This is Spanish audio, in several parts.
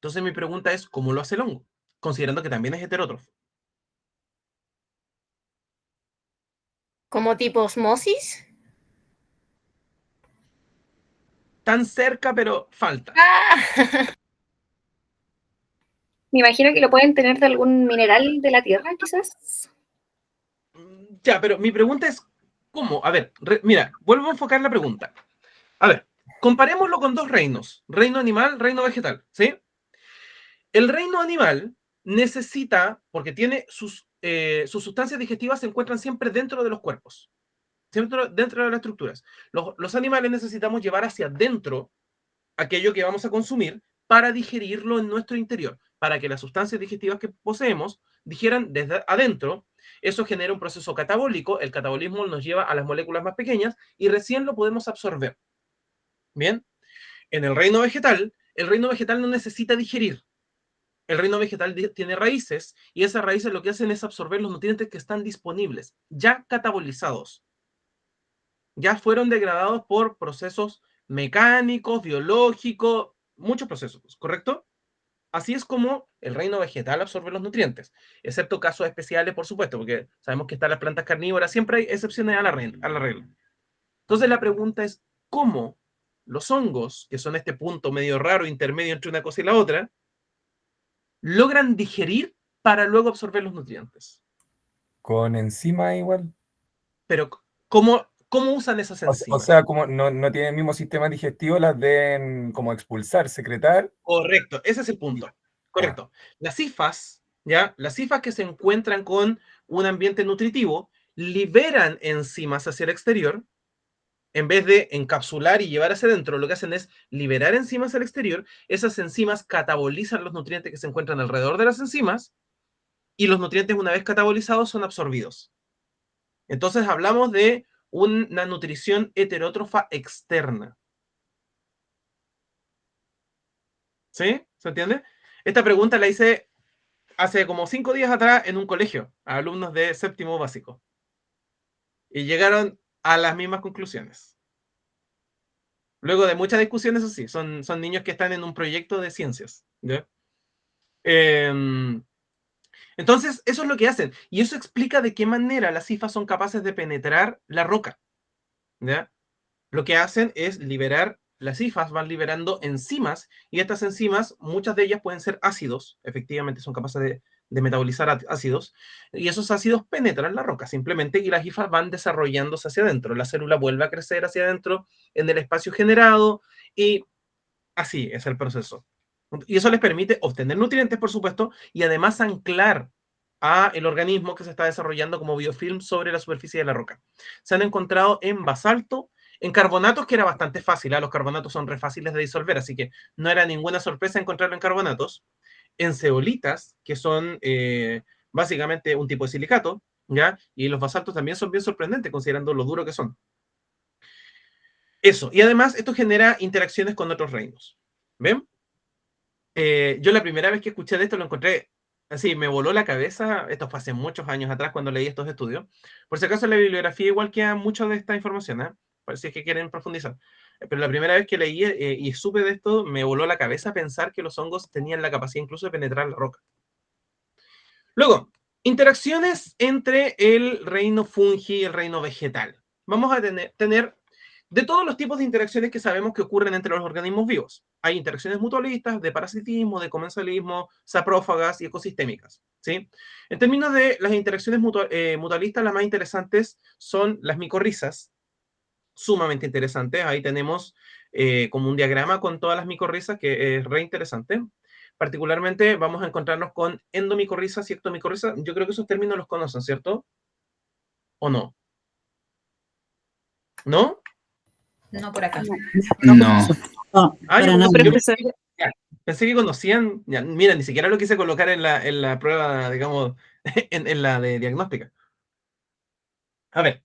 Entonces mi pregunta es, ¿cómo lo hace el hongo? Considerando que también es heterótrofo. ¿Como tipo osmosis? Tan cerca, pero falta. ¡Ah! Me imagino que lo pueden tener de algún mineral de la tierra, quizás. Ya, pero mi pregunta es, ¿cómo? A ver, mira, vuelvo a enfocar la pregunta. A ver, comparémoslo con dos reinos. Reino animal, reino vegetal, ¿sí? El reino animal necesita, porque tiene sus sustancias digestivas se encuentran siempre dentro de los cuerpos, siempre dentro de las estructuras. Los animales necesitamos llevar hacia adentro aquello que vamos a consumir para digerirlo en nuestro interior, para que las sustancias digestivas que poseemos digieran desde adentro. Eso genera un proceso catabólico, el catabolismo nos lleva a las moléculas más pequeñas y recién lo podemos absorber. Bien, en el reino vegetal no necesita digerir. El reino vegetal tiene raíces y esas raíces lo que hacen es absorber los nutrientes que están disponibles, ya catabolizados, ya fueron degradados por procesos mecánicos, biológicos, muchos procesos, ¿correcto? Así es como el reino vegetal absorbe los nutrientes, excepto casos especiales, por supuesto, porque sabemos que están las plantas carnívoras, siempre hay excepciones a la regla. Entonces la pregunta es, ¿cómo los hongos, que son este punto medio raro, intermedio entre una cosa y la otra, logran digerir para luego absorber los nutrientes? Con enzimas igual. Pero, ¿cómo usan esas O enzimas? sea, como no tiene el mismo sistema digestivo, las deben como expulsar, secretar. Correcto, ese es el punto. Ah, Correcto. Las hifas, ¿ya? Las hifas que se encuentran con un ambiente nutritivo liberan enzimas hacia el exterior. En vez de encapsular y llevar hacia adentro, lo que hacen es liberar enzimas al exterior. Esas enzimas catabolizan los nutrientes que se encuentran alrededor de las enzimas y los nutrientes, una vez catabolizados, son absorbidos. Entonces hablamos de una nutrición heterótrofa externa. ¿Sí? ¿Se entiende? Esta pregunta la hice hace como 5 días atrás en un colegio a alumnos de séptimo básico. Y llegaron a las mismas conclusiones. Luego de muchas discusiones, eso sí, son niños que están en un proyecto de ciencias. ¿Ya? Entonces, eso es lo que hacen. Y eso explica de qué manera las cifas son capaces de penetrar la roca. ¿Ya? Lo que hacen es liberar, las cifas van liberando enzimas, y estas enzimas, muchas de ellas pueden ser ácidos, efectivamente son capaces de metabolizar ácidos, y esos ácidos penetran la roca simplemente, y las hifas van desarrollándose hacia adentro. La célula vuelve a crecer hacia adentro en el espacio generado, y así es el proceso. Y eso les permite obtener nutrientes, por supuesto, y además anclar a el organismo que se está desarrollando como biofilm sobre la superficie de la roca. Se han encontrado en basalto, en carbonatos, que era bastante fácil. Los carbonatos son re fáciles de disolver, así que no era ninguna sorpresa encontrarlo en carbonatos. En zeolitas, que son básicamente un tipo de silicato, ¿ya? Y los basaltos también son bien sorprendentes, considerando lo duro que son. Eso. Y además, esto genera interacciones con otros reinos. ¿Ven? Yo la primera vez que escuché de esto lo encontré así, me voló la cabeza. Esto fue hace muchos años atrás cuando leí estos estudios. Por si acaso, en la bibliografía igual queda mucho de esta información, ¿eh? Por si es que quieren profundizar. Pero la primera vez que leí y supe de esto, me voló la cabeza pensar que los hongos tenían la capacidad incluso de penetrar la roca. Luego, interacciones entre el reino fungi y el reino vegetal. Vamos a tener de todos los tipos de interacciones que sabemos que ocurren entre los organismos vivos. Hay interacciones mutualistas, de parasitismo, de comensalismo, saprófagas y ecosistémicas. ¿Sí? En términos de las interacciones mutualistas, las más interesantes son las micorrizas, sumamente interesantes. Ahí tenemos como un diagrama con todas las micorrizas, que es re interesante. Particularmente vamos a encontrarnos con endomicorrizas y ectomicorrizas. Yo creo que esos términos los conocen, ¿cierto? ¿O no? ¿No? No por acá. No, No, No, Ah, para nada. yo pensé que conocían. Ya, mira, ni siquiera lo quise colocar en la prueba, digamos, en la de diagnóstica. A ver,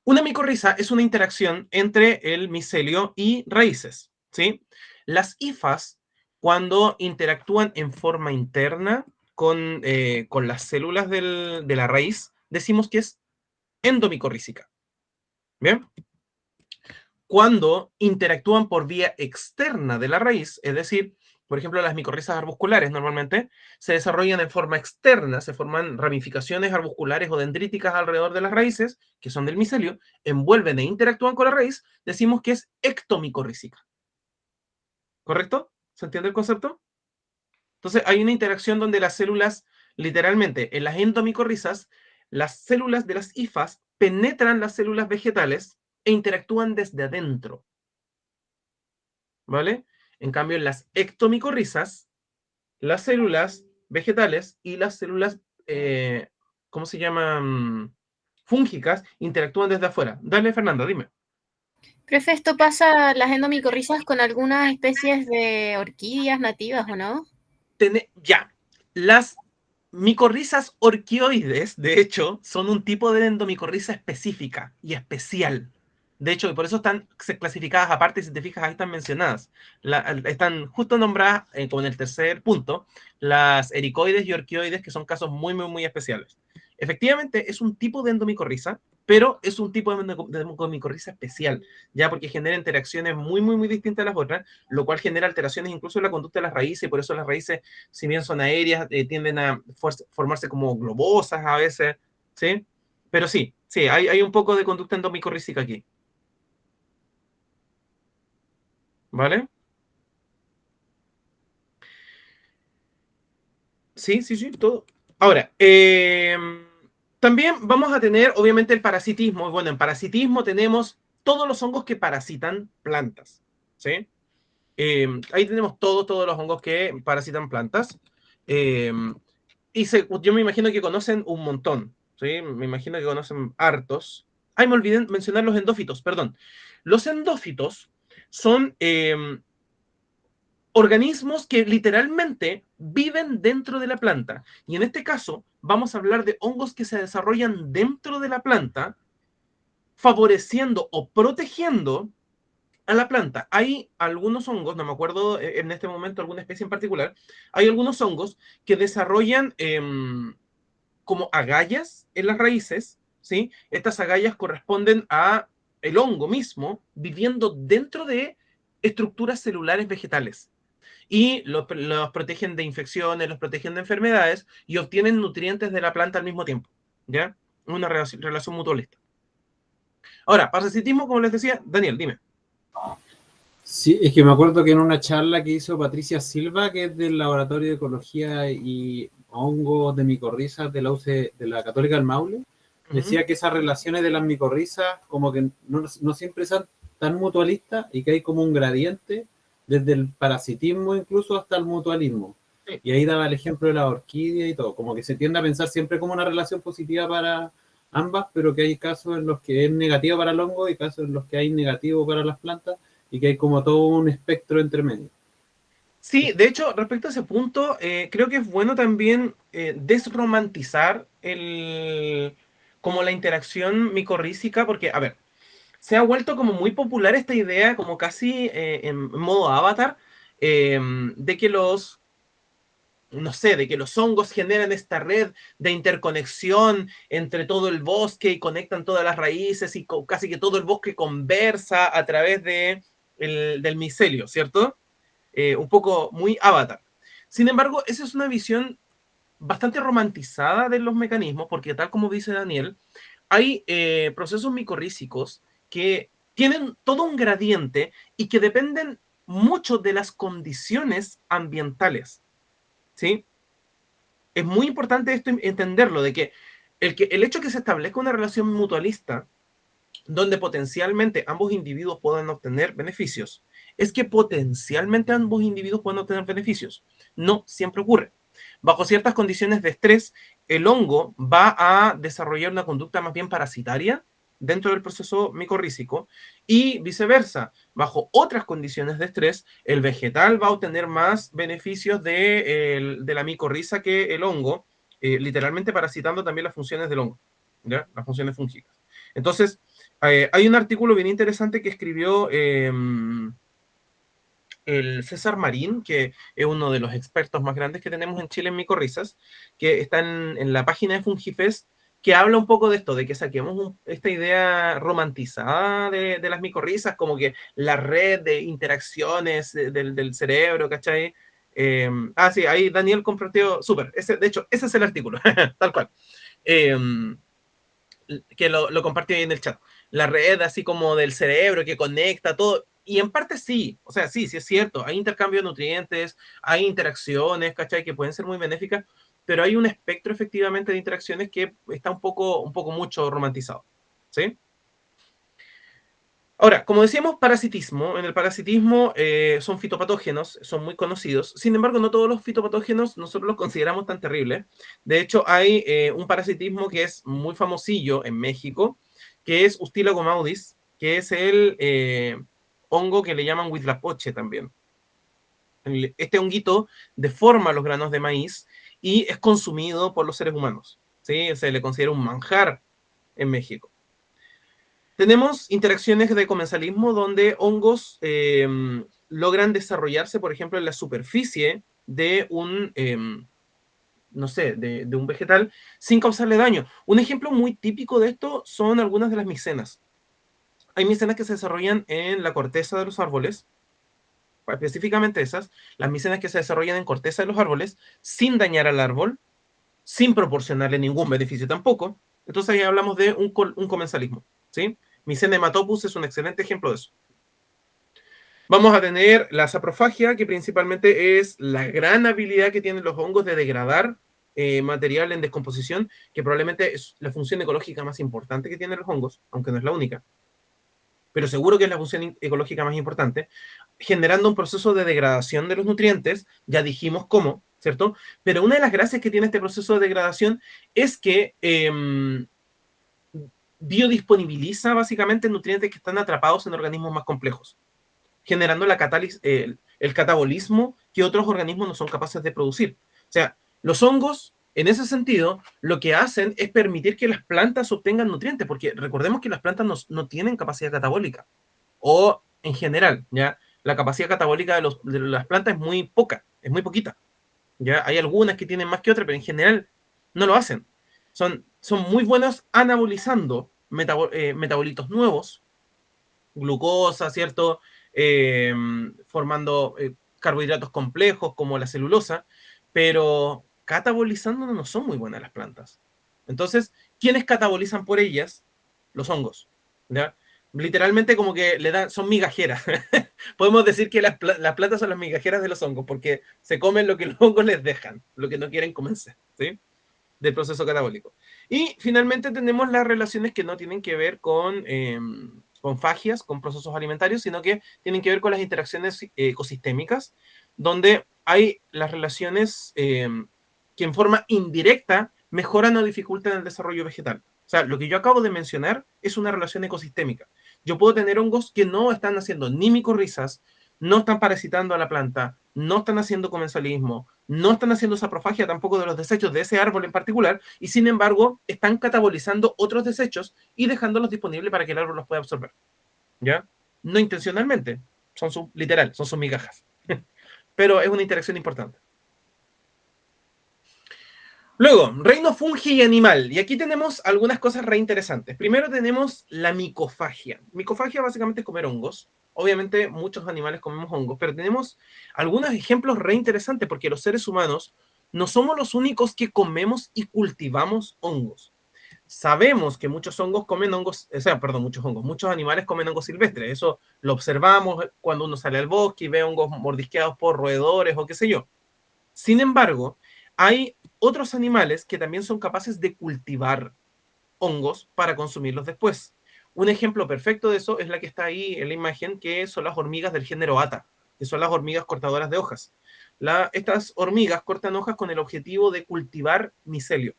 una micorriza es una interacción entre el micelio y raíces, ¿sí? Las hifas, cuando interactúan en forma interna con las células de la raíz, decimos que es endomicorrícica. ¿Bien? Cuando interactúan por vía externa de la raíz, es decir, por ejemplo, las micorrizas arbusculares normalmente se desarrollan en forma externa, se forman ramificaciones arbusculares o dendríticas alrededor de las raíces, que son del micelio, envuelven e interactúan con la raíz, decimos que es ectomicorrícica. ¿Correcto? ¿Se entiende el concepto? Entonces, hay una interacción donde las células, literalmente, en las endomicorrizas, las células de las hifas penetran las células vegetales e interactúan desde adentro. ¿Vale? En cambio, en las ectomicorrizas, las células vegetales y las células, ¿cómo se llaman? Fúngicas, interactúan desde afuera. Dale, Fernanda, dime. Profe, ¿esto pasa las endomicorrizas con algunas especies de orquídeas nativas o no? Ya, las micorrizas orquioides, de hecho, son un tipo de endomicorriza específica y especial. De hecho, y por eso están clasificadas aparte, si te fijas, ahí están mencionadas. Están justo nombradas, como en el tercer punto, las ericoides y orquioides, que son casos muy, muy, muy especiales. Efectivamente, es un tipo de endomicorriza, pero es un tipo de endomicorriza especial, ya porque genera interacciones muy, muy, muy distintas a las otras, lo cual genera alteraciones incluso en la conducta de las raíces, y por eso las raíces, si bien son aéreas, tienden a formarse como globosas a veces, ¿sí? Pero sí, sí, hay un poco de conducta endomicorrícica aquí, ¿vale? Sí, sí, sí, todo. Ahora, también vamos a tener, obviamente, el parasitismo. Bueno, en parasitismo tenemos todos los hongos que parasitan plantas, ¿sí? Ahí tenemos todos los hongos que parasitan plantas. Eh, yo me imagino que conocen un montón, ¿sí? Me imagino que conocen hartos. Ay, me olvidé mencionar los endófitos, perdón. Los endófitos son organismos que literalmente viven dentro de la planta. Y en este caso, vamos a hablar de hongos que se desarrollan dentro de la planta, favoreciendo o protegiendo a la planta. Hay algunos hongos, no me acuerdo en este momento alguna especie en particular, hay algunos hongos que desarrollan como agallas en las raíces, ¿sí? Estas agallas corresponden a el hongo mismo viviendo dentro de estructuras celulares vegetales y los protegen de infecciones, los protegen de enfermedades y obtienen nutrientes de la planta al mismo tiempo, ¿ya? Una relación mutualista. Ahora, parasitismo, como les decía, Daniel, dime. Sí, es que me acuerdo que en una charla que hizo Patricia Silva, que es del Laboratorio de Ecología y Hongos de Micorrizas de la UC, de la Católica del Maule, decía que esas relaciones de las micorrizas como que no siempre son tan mutualistas y que hay como un gradiente desde el parasitismo incluso hasta el mutualismo. Sí. Y ahí daba el ejemplo de la orquídea y todo, como que se tiende a pensar siempre como una relación positiva para ambas, pero que hay casos en los que es negativo para el hongo y casos en los que hay negativo para las plantas y que hay como todo un espectro entre medio. Sí, de hecho, respecto a ese punto, creo que es bueno también desromantizar como la interacción micorrícica, porque, a ver, se ha vuelto como muy popular esta idea, como casi en modo avatar, de que no sé, de que los hongos generan esta red de interconexión entre todo el bosque y conectan todas las raíces y casi que todo el bosque conversa a través del micelio, ¿cierto? Un poco muy avatar. Sin embargo, esa es una visión bastante romantizada de los mecanismos, porque tal como dice Daniel, hay procesos micorrízicos que tienen todo un gradiente y que dependen mucho de las condiciones ambientales, ¿sí? Es muy importante esto entenderlo, de que el hecho de que se establezca una relación mutualista donde potencialmente ambos individuos puedan obtener beneficios, es que potencialmente ambos individuos pueden obtener beneficios. No siempre ocurre. Bajo ciertas condiciones de estrés, el hongo va a desarrollar una conducta más bien parasitaria dentro del proceso micorrícico y viceversa. Bajo otras condiciones de estrés, el vegetal va a obtener más beneficios de la micorriza que el hongo, literalmente parasitando también las funciones del hongo, ¿ya? Las funciones fúngicas. Entonces, hay un artículo bien interesante que escribió el César Marín, que es uno de los expertos más grandes que tenemos en Chile en micorrizas, que está en la página de Fungifest, que habla un poco de esto, de que saquemos esta idea romantizada de las micorrizas, como que la red de interacciones del cerebro, ¿cachai? Sí, ahí Daniel compartió, súper, de hecho, ese es el artículo, tal cual, que lo compartió ahí en el chat. La red así como del cerebro que conecta todo, y en parte sí, o sea, sí es cierto, hay intercambio de nutrientes, hay interacciones, ¿cachai? Que pueden ser muy benéficas, pero hay un espectro efectivamente de interacciones que está un poco mucho romantizado, ¿sí? Ahora, como decíamos, parasitismo. En el parasitismo son fitopatógenos, son muy conocidos. Sin embargo, no todos los fitopatógenos nosotros los consideramos tan terribles. De hecho, hay un parasitismo que es muy famosillo en México, que es Ustilago maudis, que es el hongo que le llaman huitlapoche también. Este honguito deforma los granos de maíz y es consumido por los seres humanos, ¿sí? Se le considera un manjar en México. Tenemos interacciones de comensalismo donde hongos logran desarrollarse, por ejemplo, en la superficie de un, no sé, de un vegetal sin causarle daño. Un ejemplo muy típico de esto son algunas de las micenas. Hay micenas que se desarrollan en la corteza de los árboles, específicamente esas, las micenas que se desarrollan en corteza de los árboles sin dañar al árbol, sin proporcionarle ningún beneficio tampoco. Entonces ahí hablamos de un comensalismo, ¿sí? Micena hematopus es un excelente ejemplo de eso. Vamos a tener la saprofagia, que principalmente es la gran habilidad que tienen los hongos de degradar material en descomposición, que probablemente es la función ecológica más importante que tienen los hongos, aunque no es la única, pero seguro que es la función ecológica más importante, generando un proceso de degradación de los nutrientes, ya dijimos cómo, ¿cierto? Pero una de las gracias que tiene este proceso de degradación es que biodisponibiliza básicamente nutrientes que están atrapados en organismos más complejos, generando el catabolismo que otros organismos no son capaces de producir. O sea, los hongos, en ese sentido, lo que hacen es permitir que las plantas obtengan nutrientes, porque recordemos que las plantas no tienen capacidad catabólica, o en general, ¿ya? La capacidad catabólica de las plantas es muy poca, es muy poquita. ¿Ya? Hay algunas que tienen más que otras, pero en general no lo hacen. Son muy buenos anabolizando metabolitos nuevos, glucosa, ¿cierto? Formando carbohidratos complejos como la celulosa, pero catabolizando no son muy buenas las plantas. Entonces, ¿quiénes catabolizan por ellas? Los hongos, ¿ya? Literalmente como que son migajeras. Podemos decir que las plantas son las migajeras de los hongos, porque se comen lo que los hongos les dejan, lo que no quieren comerse, ¿sí? Del proceso catabólico. Y finalmente tenemos las relaciones que no tienen que ver con fagias, con procesos alimentarios, sino que tienen que ver con las interacciones ecosistémicas, donde hay las relaciones que en forma indirecta mejoran o dificultan el desarrollo vegetal. O sea, lo que yo acabo de mencionar es una relación ecosistémica. Yo puedo tener hongos que no están haciendo ni micorrizas, no están parasitando a la planta, no están haciendo comensalismo, no están haciendo saprofagia tampoco de los desechos de ese árbol en particular, y sin embargo están catabolizando otros desechos y dejándolos disponibles para que el árbol los pueda absorber. ¿Ya? No intencionalmente, son sus migajas. Pero es una interacción importante. Luego, reino fungi y animal. Y aquí tenemos algunas cosas re interesantes. Primero tenemos la micofagia. Micofagia básicamente es comer hongos. Obviamente muchos animales comemos hongos, pero tenemos algunos ejemplos re interesantes porque los seres humanos no somos los únicos que comemos y cultivamos hongos. Sabemos que muchos animales comen hongos silvestres. Eso lo observamos cuando uno sale al bosque y ve hongos mordisqueados por roedores o qué sé yo. Sin embargo, hay otros animales que también son capaces de cultivar hongos para consumirlos después. Un ejemplo perfecto de eso es la que está ahí en la imagen, que son las hormigas del género Ata, que son las hormigas cortadoras de hojas. Estas hormigas cortan hojas con el objetivo de cultivar micelio.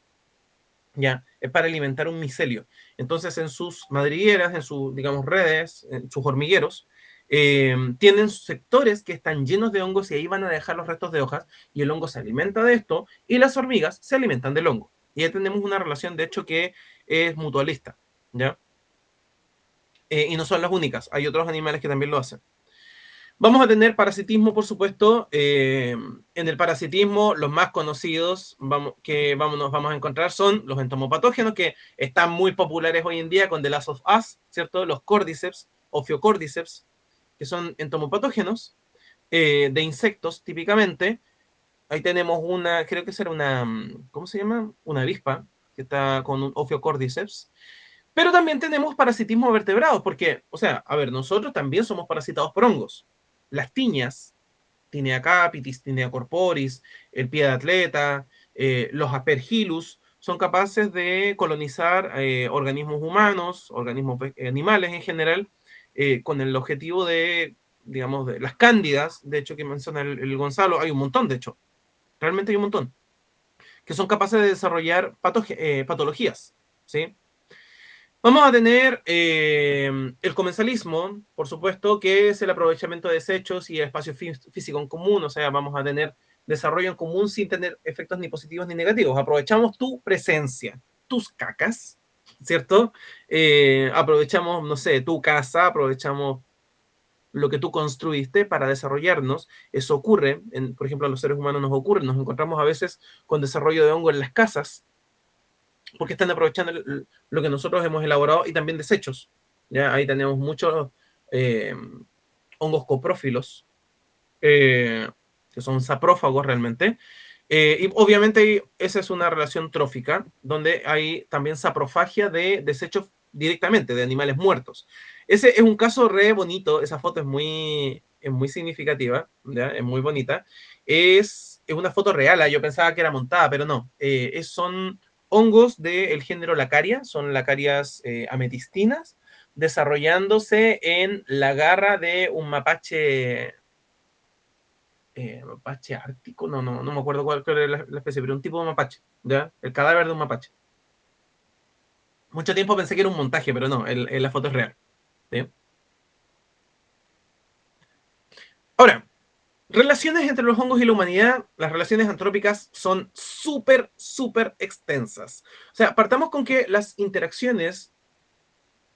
¿Ya? Es para alimentar un micelio. Entonces, en sus madrigueras, en sus, digamos, redes, en sus hormigueros, tienen sectores que están llenos de hongos y ahí van a dejar los restos de hojas y el hongo se alimenta de esto y las hormigas se alimentan del hongo. Y ahí tenemos una relación, de hecho, que es mutualista, ¿ya? Y no son las únicas, hay otros animales que también lo hacen. Vamos a tener parasitismo, por supuesto. En el parasitismo, los más conocidos que nos vamos a encontrar son los entomopatógenos, que están muy populares hoy en día con The Last of Us, ¿cierto? Los Cordyceps, Ophiocordyceps, que son entomopatógenos de insectos, típicamente, Ahí tenemos una, creo que será una, ¿cómo se llama? Una avispa, que está con un Ophiocordyceps. Pero también tenemos parasitismo vertebrados, porque, o sea, a ver, nosotros también somos parasitados por hongos. Las tiñas, Tinea capitis, Tinea corporis, el pie de atleta, los Aspergillus, son capaces de colonizar organismos humanos, organismos animales en general, con el objetivo de, digamos, de las cándidas, de hecho, que menciona el Gonzalo, hay un montón, de hecho, realmente hay un montón, que son capaces de desarrollar patologías, ¿sí? Vamos a tener el comensalismo, por supuesto, que es el aprovechamiento de desechos y el espacio físico en común, o sea, vamos a tener desarrollo en común sin tener efectos ni positivos ni negativos. Aprovechamos tu presencia, tus cacas, ¿cierto? Aprovechamos, no sé, tu casa, aprovechamos lo que tú construiste para desarrollarnos. Eso ocurre, por ejemplo, a los seres humanos nos ocurre, nos encontramos a veces con desarrollo de hongo en las casas, porque están aprovechando lo que nosotros hemos elaborado y también desechos. ¿Ya? Ahí tenemos muchos hongos coprófilos, que son saprófagos realmente. Y obviamente esa es una relación trófica, donde hay también saprofagia de desechos directamente, de animales muertos. Ese es un caso re bonito, esa foto es muy significativa, ¿ya? Es muy bonita. Es una foto real, yo pensaba que era montada, pero no. Son hongos del género Lacaria, son lacarias ametistinas, desarrollándose en la garra de un mapache mapache ártico, no me acuerdo cuál era la especie, pero un tipo de mapache, ¿ya? El cadáver de un mapache. Mucho tiempo pensé que era un montaje, pero no, la foto es real. ¿Sí? Ahora, relaciones entre los hongos y la humanidad, las relaciones antrópicas son súper, súper extensas. O sea, partamos con que las interacciones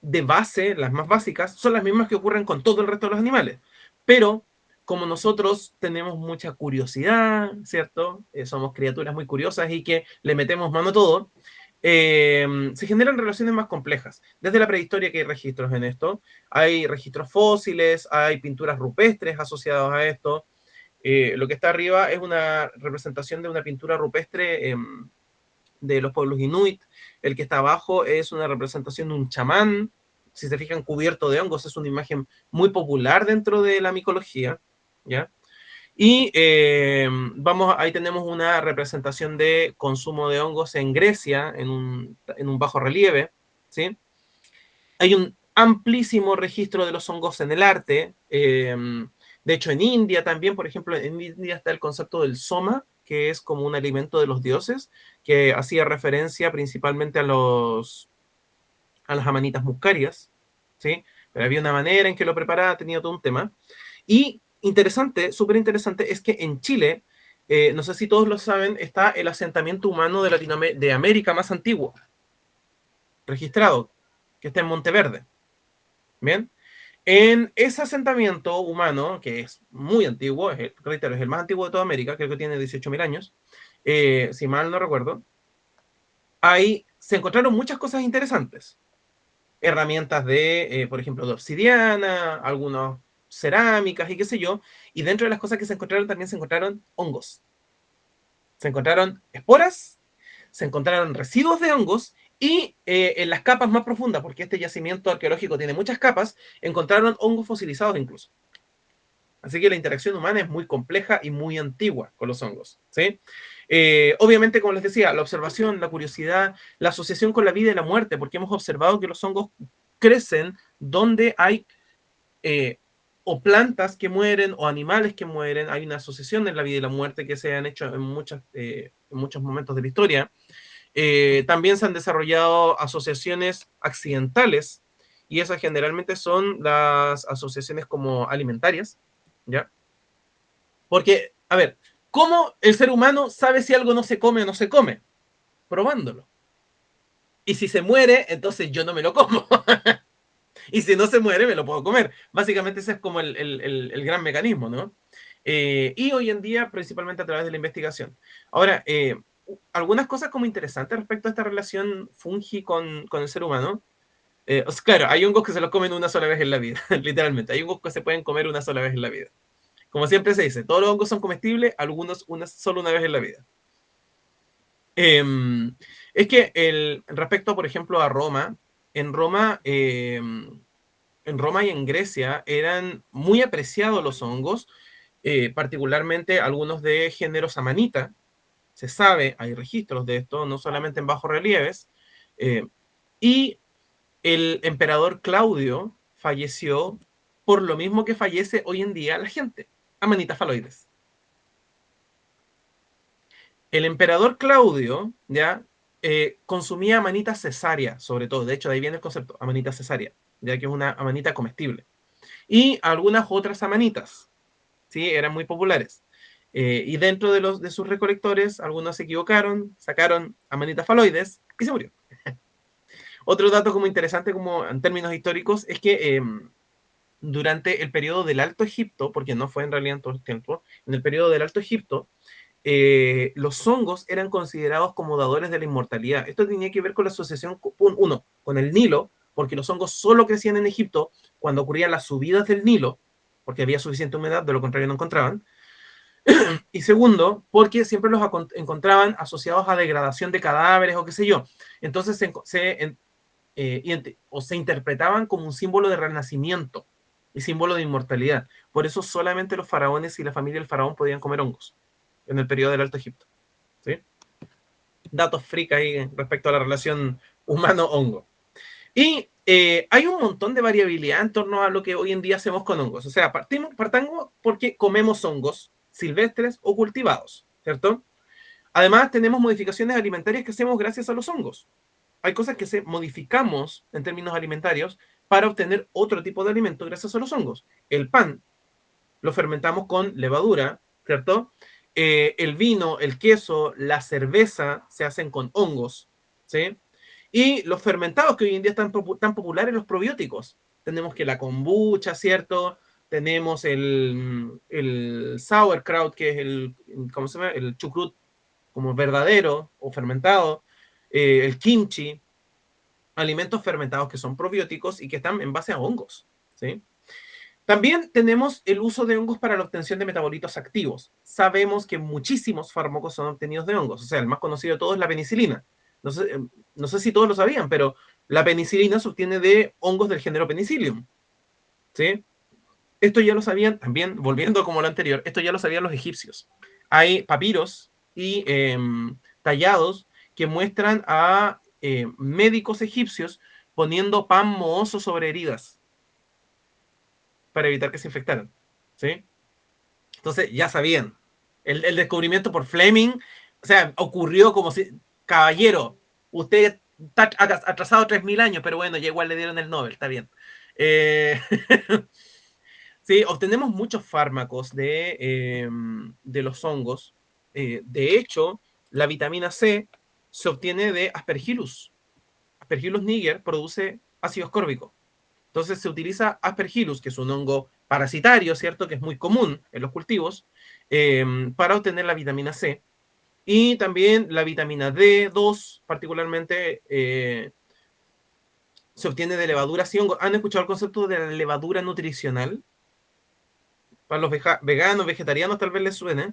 de base, las más básicas, son las mismas que ocurren con todo el resto de los animales. Pero como nosotros tenemos mucha curiosidad, ¿cierto? Somos criaturas muy curiosas y que le metemos mano a todo, se generan relaciones más complejas. Desde la prehistoria que hay registros en esto, hay registros fósiles, hay pinturas rupestres asociadas a esto. Lo que está arriba es una representación de una pintura rupestre de los pueblos inuit. El que está abajo es una representación de un chamán, si se fijan, cubierto de hongos. Es una imagen muy popular dentro de la micología, ¿ya? Y ahí tenemos una representación de consumo de hongos en Grecia, en un bajo relieve, ¿sí? Hay un amplísimo registro de los hongos en el arte. De hecho, en India también, por ejemplo, en India está el concepto del soma, que es como un alimento de los dioses, que hacía referencia principalmente a las amanitas muscarias, ¿sí? Pero había una manera en que lo preparaba, tenía todo un tema. Y interesante, súper interesante, es que en Chile, no sé si todos lo saben, está el asentamiento humano de América más antiguo, registrado, que está en Monteverde. Bien, en ese asentamiento humano, que es muy antiguo, reitero, es el más antiguo de toda América, creo que tiene 18.000 años, si mal no recuerdo, ahí se encontraron muchas cosas interesantes. Herramientas por ejemplo, de obsidiana, algunas cerámicas y qué sé yo, y dentro de las cosas que se encontraron también se encontraron hongos. Se encontraron esporas, se encontraron residuos de hongos y en las capas más profundas, porque este yacimiento arqueológico tiene muchas capas, encontraron hongos fosilizados incluso. Así que la interacción humana es muy compleja y muy antigua con los hongos, ¿sí? Obviamente, como les decía, la observación, la curiosidad, la asociación con la vida y la muerte, porque hemos observado que los hongos crecen donde hay o plantas que mueren o animales que mueren. Hay una asociación en la vida y la muerte que se han hecho en muchos momentos de la historia. También se han desarrollado asociaciones accidentales y esas generalmente son las asociaciones como alimentarias, ¿ya? Porque, a ver, ¿cómo el ser humano sabe si algo no se come o no se come? Probándolo. Y si se muere, entonces yo no me lo como. Y si no se muere, me lo puedo comer. Básicamente ese es como el gran mecanismo, ¿no? Y hoy en día, principalmente a través de la investigación. Ahora, algunas cosas como interesantes respecto a esta relación fungi con el ser humano. Claro, hay hongos que se los comen una sola vez en la vida, literalmente. Hay hongos que se pueden comer una sola vez en la vida. Como siempre se dice, todos los hongos son comestibles, algunos solo una vez en la vida. Es que respecto, por ejemplo, a Roma, en Roma y en Grecia eran muy apreciados los hongos, particularmente algunos de género samanita. Se sabe, hay registros de esto, no solamente en bajos relieves. Y el emperador Claudio falleció por lo mismo que fallece hoy en día la gente, amanitas faloides. El emperador Claudio, ¿ya? Consumía amanita cesárea, sobre todo. De hecho, de ahí viene el concepto, amanita cesárea, ya que es una amanita comestible. Y algunas otras amanitas, ¿sí? Eran muy populares. Y dentro de sus recolectores, algunos se equivocaron, sacaron amanitas faloides y se murió. Otro dato como interesante, como en términos históricos, es que durante el periodo del Alto Egipto, porque no fue en realidad en todo el tiempo, en el periodo del Alto Egipto, los hongos eran considerados como dadores de la inmortalidad. Esto tenía que ver con la asociación, uno, con el Nilo, porque los hongos solo crecían en Egipto cuando ocurrían las subidas del Nilo, porque había suficiente humedad, de lo contrario no encontraban. Y segundo, porque siempre los encontraban asociados a degradación de cadáveres o qué sé yo. Entonces se interpretaban como un símbolo de renacimiento y símbolo de inmortalidad. Por eso solamente los faraones y la familia del faraón podían comer hongos en el periodo del Alto Egipto. ¿Sí? Datos freak ahí respecto a la relación humano-hongo. Y hay un montón de variabilidad en torno a lo que hoy en día hacemos con hongos. O sea, partamos porque comemos hongos silvestres o cultivados, ¿cierto? Además, tenemos modificaciones alimentarias que hacemos gracias a los hongos. Hay cosas que modificamos en términos alimentarios para obtener otro tipo de alimento gracias a los hongos. El pan lo fermentamos con levadura, ¿cierto? El vino, el queso, la cerveza se hacen con hongos, ¿sí? Y los fermentados que hoy en día están tan populares, los probióticos. Tenemos que la kombucha, ¿cierto? Tenemos el sauerkraut, que es ¿cómo se llama? El chucrut como verdadero o fermentado. El kimchi, alimentos fermentados que son probióticos y que están en base a hongos, ¿sí? También tenemos el uso de hongos para la obtención de metabolitos activos. Sabemos que muchísimos fármacos son obtenidos de hongos. O sea, el más conocido de todos es la penicilina. No sé si todos lo sabían, pero la penicilina se obtiene de hongos del género Penicillium, ¿sí? Esto ya lo sabían, también, volviendo como lo anterior, esto ya lo sabían los egipcios. Hay papiros y tallados que muestran a médicos egipcios poniendo pan mohoso sobre heridas para evitar que se infectaran, ¿sí? Entonces, ya sabían. El descubrimiento por Fleming, o sea, ocurrió como si, caballero, usted está atrasado 3000 años, pero bueno, ya igual le dieron el Nobel, está bien. Sí, obtenemos muchos fármacos de los hongos. De hecho, la vitamina C se obtiene de Aspergillus. Aspergillus niger produce ácido ascórbico. Entonces se utiliza Aspergillus, que es un hongo parasitario, ¿cierto? Que es muy común en los cultivos, para obtener la vitamina C. Y también la vitamina D2, particularmente, se obtiene de levaduras y hongos. ¿Han escuchado el concepto de la levadura nutricional? Para los veganos, vegetarianos tal vez les suene.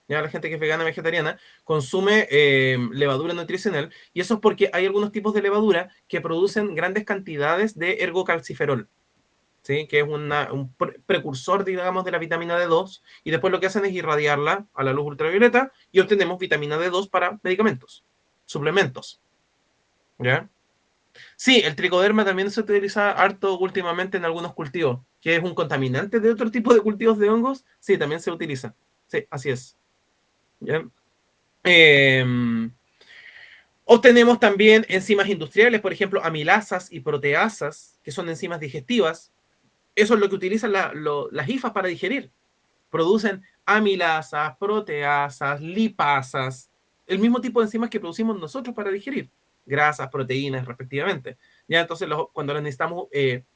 Ya la gente que es vegana, vegetariana, consume levadura nutricional. Y eso es porque hay algunos tipos de levadura que producen grandes cantidades de ergocalciferol, ¿sí? Que es un precursor, digamos, de la vitamina D2. Y después lo que hacen es irradiarla a la luz ultravioleta y obtenemos vitamina D2 para medicamentos, suplementos. ¿Ya? Sí, el tricoderma también se utiliza harto últimamente en algunos cultivos, que es un contaminante de otro tipo de cultivos de hongos. Sí, también se utiliza. Sí, así es. ¿Ya? Obtenemos también enzimas industriales, por ejemplo, amilasas y proteasas, que son enzimas digestivas. Eso es lo que utilizan las hifas para digerir. Producen amilasas, proteasas, lipasas, el mismo tipo de enzimas que producimos nosotros para digerir, grasas, proteínas, respectivamente. Ya entonces, cuando las necesitamos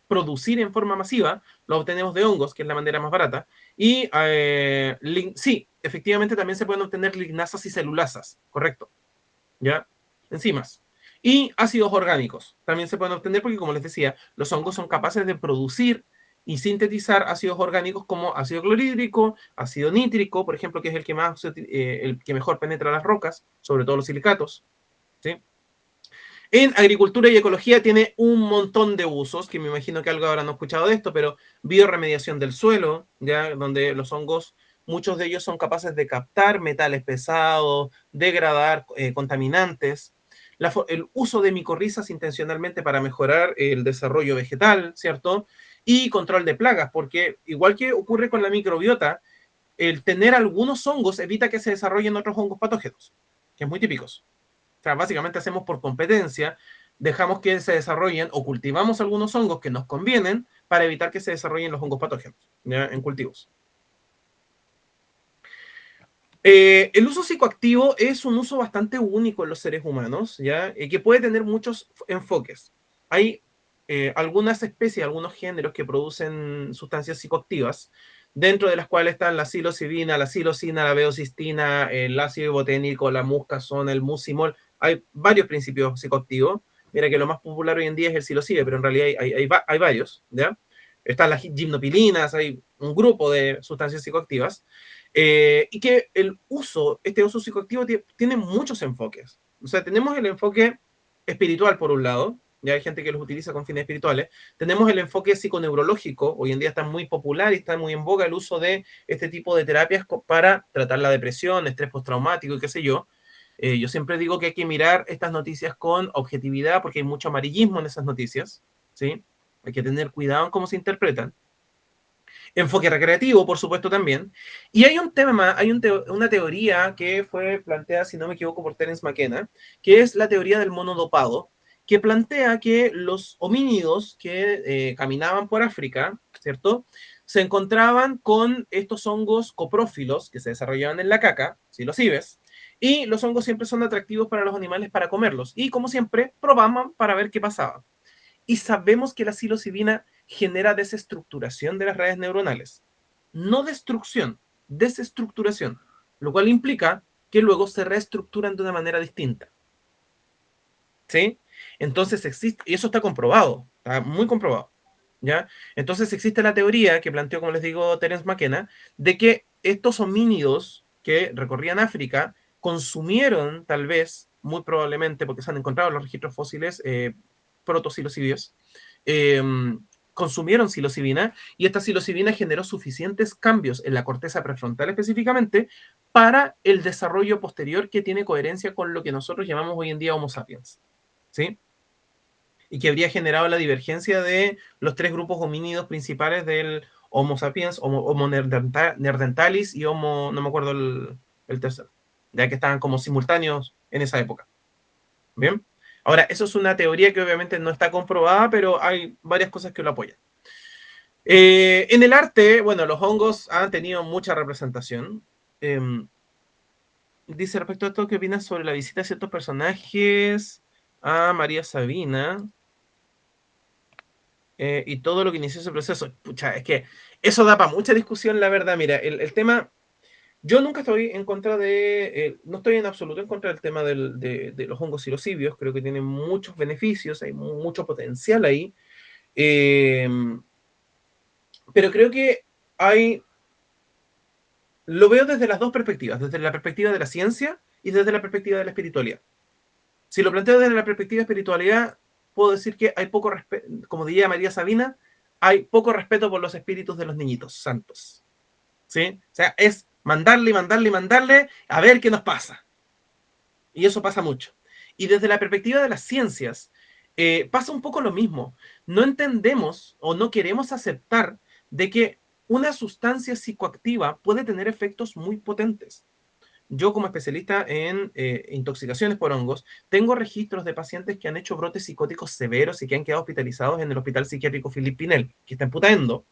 producir en forma masiva, lo obtenemos de hongos, que es la manera más barata. Y sí, efectivamente también se pueden obtener lignasas y celulasas, correcto. ¿Ya? Enzimas. Y ácidos orgánicos también se pueden obtener porque, como les decía, los hongos son capaces de producir y sintetizar ácidos orgánicos como ácido clorhídrico, ácido nítrico, por ejemplo, que es el que el que mejor penetra las rocas, sobre todo los silicatos, ¿sí? En agricultura y ecología tiene un montón de usos, que me imagino que algo habrán escuchado de esto, pero bioremediación del suelo, ya donde los hongos, muchos de ellos son capaces de captar metales pesados, degradar contaminantes, el uso de micorrizas intencionalmente para mejorar el desarrollo vegetal, ¿cierto? Y control de plagas, porque igual que ocurre con la microbiota, el tener algunos hongos evita que se desarrollen otros hongos patógenos, que es muy típicos. O sea, básicamente hacemos por competencia, dejamos que se desarrollen o cultivamos algunos hongos que nos convienen para evitar que se desarrollen los hongos patógenos, ¿ya? En cultivos. El uso psicoactivo es un uso bastante único en los seres humanos, ¿ya? Que puede tener muchos enfoques. Hay algunas especies, algunos géneros que producen sustancias psicoactivas, dentro de las cuales están la psilocibina, la psilocina, la beocistina, el ácido iboténico, la muscasona, el mucimol. Hay varios principios psicoactivos. Mira que lo más popular hoy en día es el psilocibe, pero en realidad hay varios, ¿ya? Están las gimnopilinas, hay un grupo de sustancias psicoactivas. Y que este uso psicoactivo tiene muchos enfoques. O sea, tenemos el enfoque espiritual por un lado, ya hay gente que los utiliza con fines espirituales. Tenemos el enfoque psiconeurológico, hoy en día está muy popular y está muy en boga el uso de este tipo de terapias para tratar la depresión, estrés postraumático y qué sé yo. Yo siempre digo que hay que mirar estas noticias con objetividad porque hay mucho amarillismo en esas noticias, ¿sí? Hay que tener cuidado en cómo se interpretan. Enfoque recreativo, por supuesto, también. Y hay un tema, una teoría que fue planteada, si no me equivoco, por Terence McKenna, que es la teoría del mono dopado, que plantea que los homínidos que caminaban por África, ¿cierto?, se encontraban con estos hongos coprófilos que se desarrollaban en la caca, psilocibes, y los hongos siempre son atractivos para los animales para comerlos. Y como siempre, probaban para ver qué pasaba. Y sabemos que la psilocibina genera desestructuración de las redes neuronales. No destrucción, desestructuración, lo cual implica que luego se reestructuran de una manera distinta. ¿Sí? Entonces existe, y eso está comprobado, está muy comprobado, ¿ya? Entonces existe la teoría que planteó, como les digo, Terence McKenna, de que estos homínidos que recorrían África consumieron, tal vez, muy probablemente, porque se han encontrado en los registros fósiles protopsilocibios, consumieron psilocibina y esta psilocibina generó suficientes cambios en la corteza prefrontal específicamente para el desarrollo posterior que tiene coherencia con lo que nosotros llamamos hoy en día Homo sapiens, ¿sí? Y que habría generado la divergencia de los tres grupos homínidos principales del Homo sapiens, Homo neanderthalis y Homo, no me acuerdo el tercero, ya que estaban como simultáneos en esa época. ¿Bien? Ahora, eso es una teoría que obviamente no está comprobada, pero hay varias cosas que lo apoyan. En el arte, bueno, los hongos han tenido mucha representación. Dice respecto a esto, ¿qué opinas sobre la visita de ciertos personajes a María Sabina y todo lo que inició ese proceso? Pucha, es que eso da para mucha discusión, la verdad. Mira, el tema... Yo nunca estoy en contra no estoy en absoluto en contra del tema de los hongos psilocibios, creo que tienen muchos beneficios, hay mucho potencial ahí, pero creo que lo veo desde las dos perspectivas, desde la perspectiva de la ciencia y desde la perspectiva de la espiritualidad. Si lo planteo desde la perspectiva de espiritualidad, puedo decir que hay poco respeto, como diría María Sabina, hay poco respeto por los espíritus de los niñitos santos, ¿sí? O sea, es mandarle y mandarle y mandarle a ver qué nos pasa. Y eso pasa mucho. Y desde la perspectiva de las ciencias, pasa un poco lo mismo. No entendemos o no queremos aceptar de que una sustancia psicoactiva puede tener efectos muy potentes. Yo, como especialista en intoxicaciones por hongos, tengo registros de pacientes que han hecho brotes psicóticos severos y que han quedado hospitalizados en el Hospital Psiquiátrico Philippe Pinel, que está en Putaendo,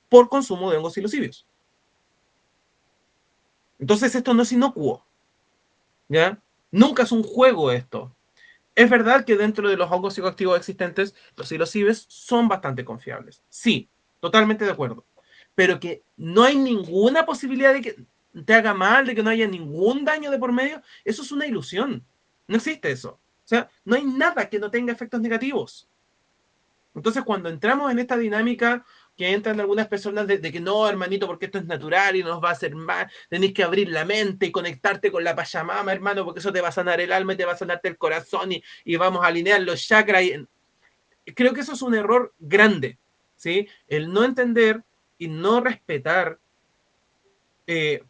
por consumo de hongos psilocíbios. Entonces, esto no es inocuo, ¿ya? Nunca es un juego esto. Es verdad que dentro de los hongos psicoactivos existentes, los psilocibes son bastante confiables. Sí, totalmente de acuerdo. Pero que no hay ninguna posibilidad de que te haga mal, de que no haya ningún daño de por medio, eso es una ilusión. No existe eso. O sea, no hay nada que no tenga efectos negativos. Entonces, cuando entramos en esta dinámica que entran algunas personas de que no, hermanito, porque esto es natural y no nos va a hacer mal, tenéis que abrir la mente y conectarte con la Pachamama, hermano, porque eso te va a sanar el alma y te va a sanarte el corazón y vamos a alinear los chakras. Creo que eso es un error grande, ¿sí? El no entender y no respetar,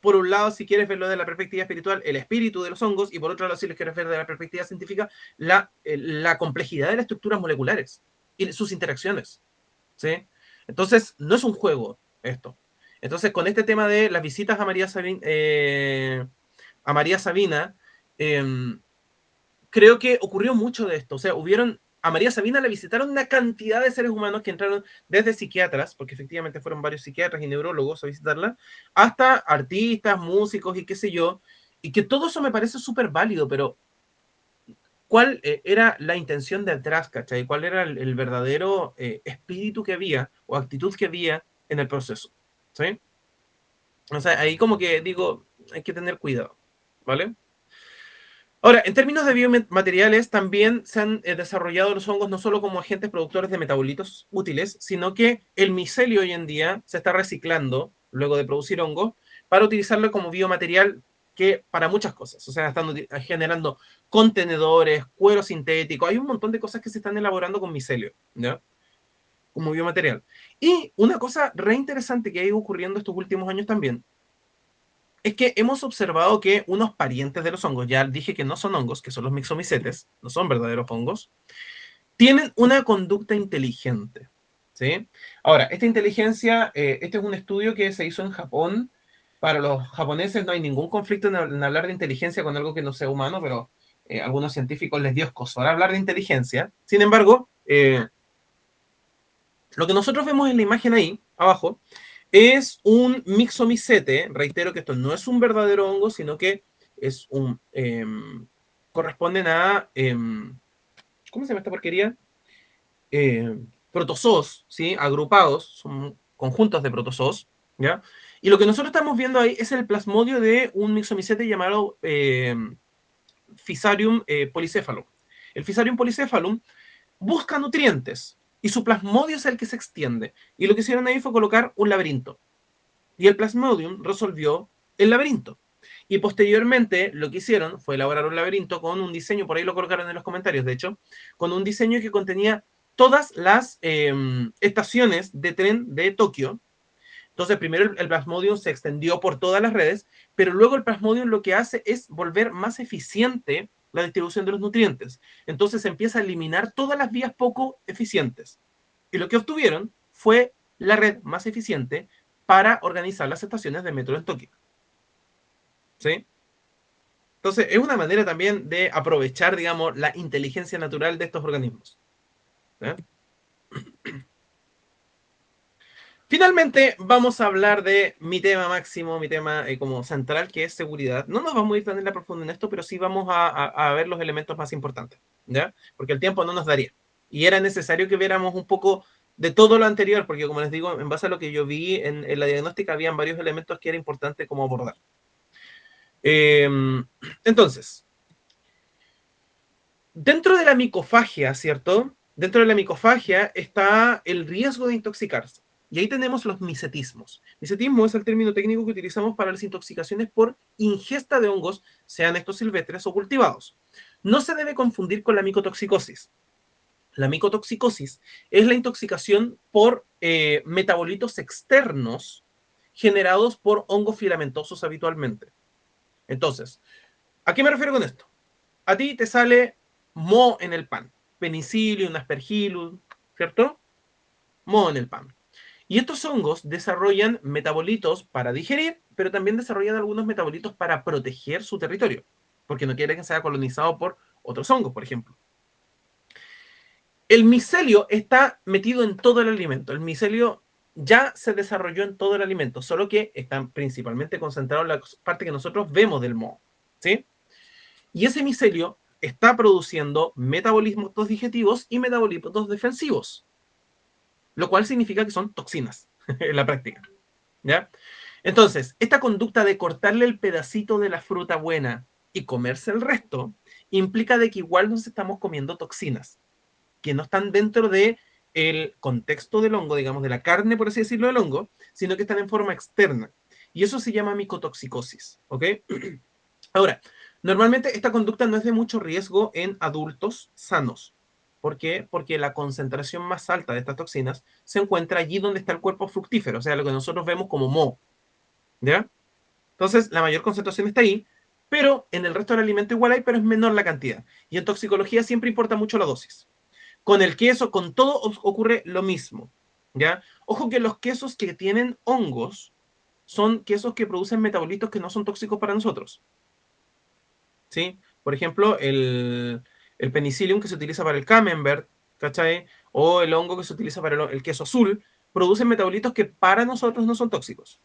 por un lado, si quieres verlo de la perspectiva espiritual, el espíritu de los hongos, y por otro lado, si les quieres ver de la perspectiva científica, la complejidad de las estructuras moleculares y sus interacciones, ¿sí? Entonces, no es un juego esto. Entonces, con este tema de las visitas a María Sabina, creo que ocurrió mucho de esto. O sea, a María Sabina la visitaron una cantidad de seres humanos que entraron desde psiquiatras, porque efectivamente fueron varios psiquiatras y neurólogos a visitarla, hasta artistas, músicos y qué sé yo, y que todo eso me parece súper válido, pero ¿cuál era la intención detrás, cachai? ¿Cuál era el verdadero espíritu que había o actitud que había en el proceso? ¿Sí? O sea, ahí como que digo, hay que tener cuidado, ¿vale? Ahora, en términos de biomateriales, también se han desarrollado los hongos no solo como agentes productores de metabolitos útiles, sino que el micelio hoy en día se está reciclando, luego de producir hongos, para utilizarlo como biomaterial que para muchas cosas. O sea, están generando contenedores, cuero sintético, hay un montón de cosas que se están elaborando con micelio, ¿ya? Como biomaterial. Y una cosa re interesante que ha ido ocurriendo estos últimos años también es que hemos observado que unos parientes de los hongos, ya dije que no son hongos, que son los mixomicetes, no son verdaderos hongos, tienen una conducta inteligente, ¿sí? Ahora, esta inteligencia, este es un estudio que se hizo en Japón. Para los japoneses no hay ningún conflicto en hablar de inteligencia con algo que no sea humano, pero a algunos científicos les dio escozor hablar de inteligencia. Sin embargo, lo que nosotros vemos en la imagen ahí, abajo, es un mixomicete. Reitero que esto no es un verdadero hongo, sino que es un... corresponden a... ¿cómo se llama esta porquería? Protozoos, ¿sí? Agrupados, son conjuntos de protozoos, ¿ya? Y lo que nosotros estamos viendo ahí es el plasmodio de un mixomicete llamado Fusarium polycephalum. El Fusarium polycephalum busca nutrientes y su plasmodio es el que se extiende. Y lo que hicieron ahí fue colocar un laberinto. Y el Plasmodium resolvió el laberinto. Y posteriormente lo que hicieron fue elaborar un laberinto con un diseño, por ahí lo colocaron en los comentarios, de hecho, con un diseño que contenía todas las estaciones de tren de Tokio. Entonces, primero el Plasmodium se extendió por todas las redes, pero luego el Plasmodium lo que hace es volver más eficiente la distribución de los nutrientes. Entonces se empieza a eliminar todas las vías poco eficientes. Y lo que obtuvieron fue la red más eficiente para organizar las estaciones de metro en Tokio. ¿Sí? Entonces, es una manera también de aprovechar, digamos, la inteligencia natural de estos organismos. ¿Sí? Finalmente, vamos a hablar de mi tema máximo, mi tema como central, que es seguridad. No nos vamos a ir tan en la profunda en esto, pero sí vamos a ver los elementos más importantes, ¿ya? Porque el tiempo no nos daría. Y era necesario que viéramos un poco de todo lo anterior, porque como les digo, en base a lo que yo vi en la diagnóstica, habían varios elementos que era importante como abordar. Entonces, dentro de la micofagia, ¿cierto? Dentro de la micofagia está el riesgo de intoxicarse. Y ahí tenemos los micetismos. Micetismo es el término técnico que utilizamos para las intoxicaciones por ingesta de hongos, sean estos silvestres o cultivados. No se debe confundir con la micotoxicosis. La micotoxicosis es la intoxicación por metabolitos externos generados por hongos filamentosos habitualmente. Entonces, ¿a qué me refiero con esto? A ti te sale moho en el pan, penicillium, aspergillus, ¿cierto? Moho en el pan. Y estos hongos desarrollan metabolitos para digerir, pero también desarrollan algunos metabolitos para proteger su territorio, porque no quieren que sea colonizado por otros hongos, por ejemplo. El micelio está metido en todo el alimento. El micelio ya se desarrolló en todo el alimento, solo que está principalmente concentrado en la parte que nosotros vemos del moho, ¿sí? Y ese micelio está produciendo metabolismos digestivos y metabolitos defensivos, lo cual significa que son toxinas en la práctica, ¿ya? Entonces, esta conducta de cortarle el pedacito de la fruta buena y comerse el resto implica de que igual nos estamos comiendo toxinas que no están dentro de el contexto del hongo, digamos, de la carne, por así decirlo, del hongo, sino que están en forma externa. Y eso se llama micotoxicosis, ¿ok? Ahora, normalmente esta conducta no es de mucho riesgo en adultos sanos. ¿Por qué? Porque la concentración más alta de estas toxinas se encuentra allí donde está el cuerpo fructífero, o sea, lo que nosotros vemos como moho, ¿ya? Entonces, la mayor concentración está ahí, pero en el resto del alimento igual hay, pero es menor la cantidad. Y en toxicología siempre importa mucho la dosis. Con el queso, con todo ocurre lo mismo, ¿ya? Ojo que los quesos que tienen hongos son quesos que producen metabolitos que no son tóxicos para nosotros, ¿sí? Por ejemplo, el penicillium que se utiliza para el camembert, ¿cachai? O el hongo que se utiliza para el queso azul, producen metabolitos que para nosotros no son tóxicos,